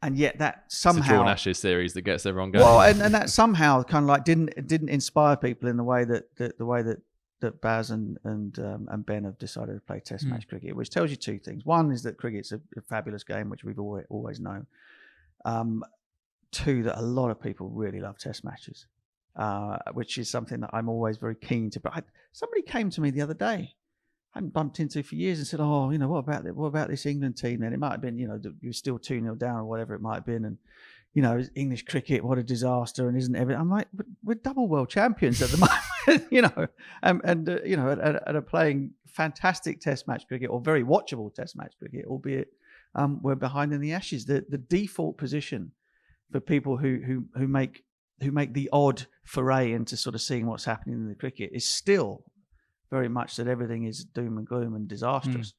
And yet that somehow it's a drawn Ashes series that gets everyone going. Well, and that somehow kind of like didn't inspire people in the way that Baz and Ben have decided to play Test match cricket, which tells you two things. One is that cricket's a fabulous game, which we've always known. Two, that a lot of people really love Test matches. Which is something that I'm always very keen to. But somebody came to me the other day, I hadn't bumped into for years, and said, "Oh, what about this England team?" And it might have been, you're still 2-0 down or whatever it might have been, and English cricket, what a disaster, and isn't everything? I'm like, we're double world champions at the moment, and are playing fantastic Test match cricket or very watchable Test match cricket, albeit we're behind in the Ashes. The default position for people who make the odd foray into sort of seeing what's happening in the cricket is still very much that everything is doom and gloom and disastrous.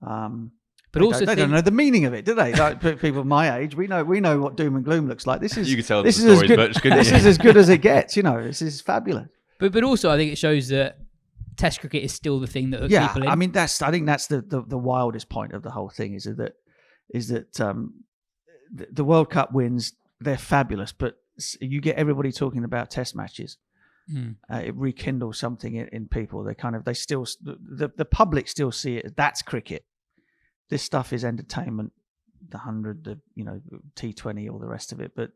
But also they don't know the meaning of it, do they? Like people my age, we know what doom and gloom looks like. This is you could tell this is stories, this is as good as it gets. This is fabulous. But also I think it shows that Test cricket is still the thing that hooks people in. I mean I think that's the wildest point of the whole thing is that the World Cup wins, they're fabulous, but you get everybody talking about Test matches. It rekindles something in people. The public still see it. That's cricket. this stuff is entertainment, the 100, the T20, all the rest of it. But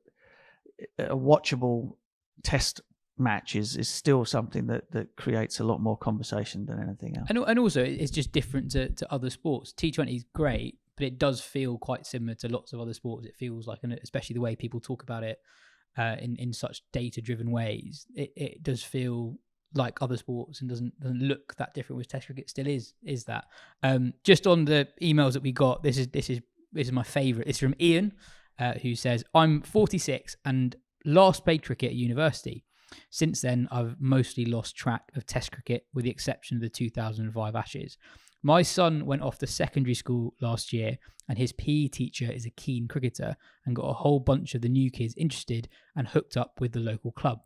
a watchable Test match is still something that creates a lot more conversation than anything else. And also, it's just different to other sports. T20 is great, but it does feel quite similar to lots of other sports. It feels like, especially the way people talk about it in such data-driven ways, it does feel like other sports and doesn't look that different. With Test cricket still is that. Just on the emails that we got, this is my favourite. It's from Ian, who says, "I'm 46 and last played cricket at university. Since then, I've mostly lost track of Test cricket, with the exception of the 2005 Ashes. My son went off to secondary school last year, and his PE teacher is a keen cricketer and got a whole bunch of the new kids interested and hooked up with the local club.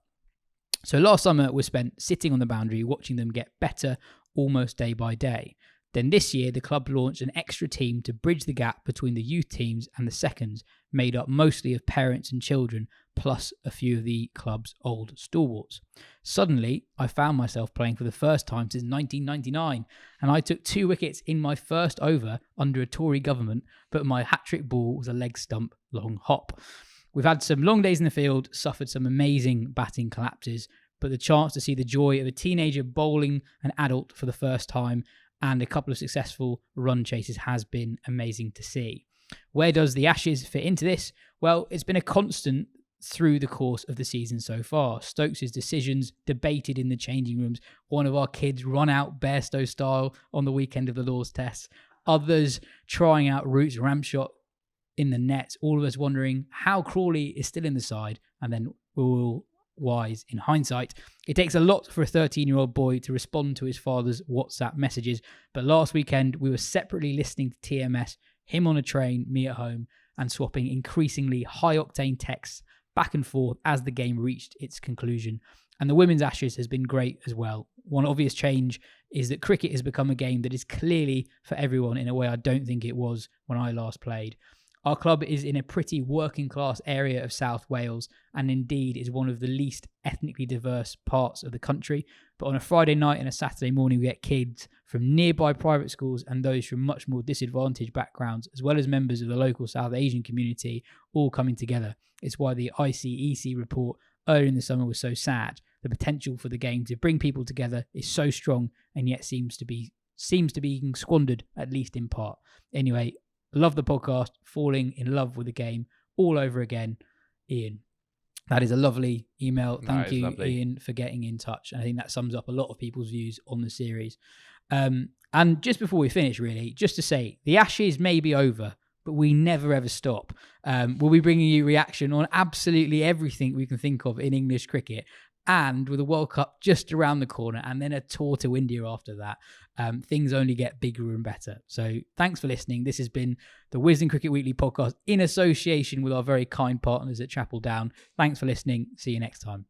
So last summer was spent sitting on the boundary watching them get better almost day by day. Then this year, the club launched an extra team to bridge the gap between the youth teams and the seconds, made up mostly of parents and children, plus a few of the club's old stalwarts. Suddenly, I found myself playing for the first time since 1999, and I took 2 wickets in my first over under a Tory government, but my hat-trick ball was a leg stump long hop. We've had some long days in the field, suffered some amazing batting collapses, but the chance to see the joy of a teenager bowling an adult for the first time and a couple of successful run chases has been amazing to see. Where does the Ashes fit into this? Well, it's been a constant through the course of the season so far. Stokes' decisions debated in the changing rooms. One of our kids run out Bairstow style on the weekend of the Lord's Test. Others trying out Root's ramp shot in the nets. All of us wondering how Crawley is still in the side, and then we're all wise in hindsight. It takes a lot for a 13-year-old boy to respond to his father's WhatsApp messages, but last weekend we were separately listening to TMS, him on a train, me at home, and swapping increasingly high-octane texts back and forth as the game reached its conclusion. And the Women's Ashes has been great as well. One obvious change is that cricket has become a game that is clearly for everyone in a way I don't think it was when I last played. Our club is in a pretty working class area of South Wales and indeed is one of the least ethnically diverse parts of the country. But on a Friday night and a Saturday morning, we get kids from nearby private schools and those from much more disadvantaged backgrounds, as well as members of the local South Asian community, all coming together. It's why the ICEC report earlier in the summer was so sad. The potential for the game to bring people together is so strong and yet seems to be being squandered, at least in part. Anyway, love the podcast, falling in love with the game all over again. Ian. That is a lovely email. Thank you, lovely. Ian, for getting in touch. And I think that sums up a lot of people's views on the series. And just before we finish, really, just to say, the Ashes may be over, but we never ever stop. We'll be bringing you reaction on absolutely everything we can think of in English cricket. And with the World Cup just around the corner and then a tour to India after that, things only get bigger and better. So thanks for listening. This has been the Wisden Cricket Weekly podcast in association with our very kind partners at Chapel Down. Thanks for listening. See you next time.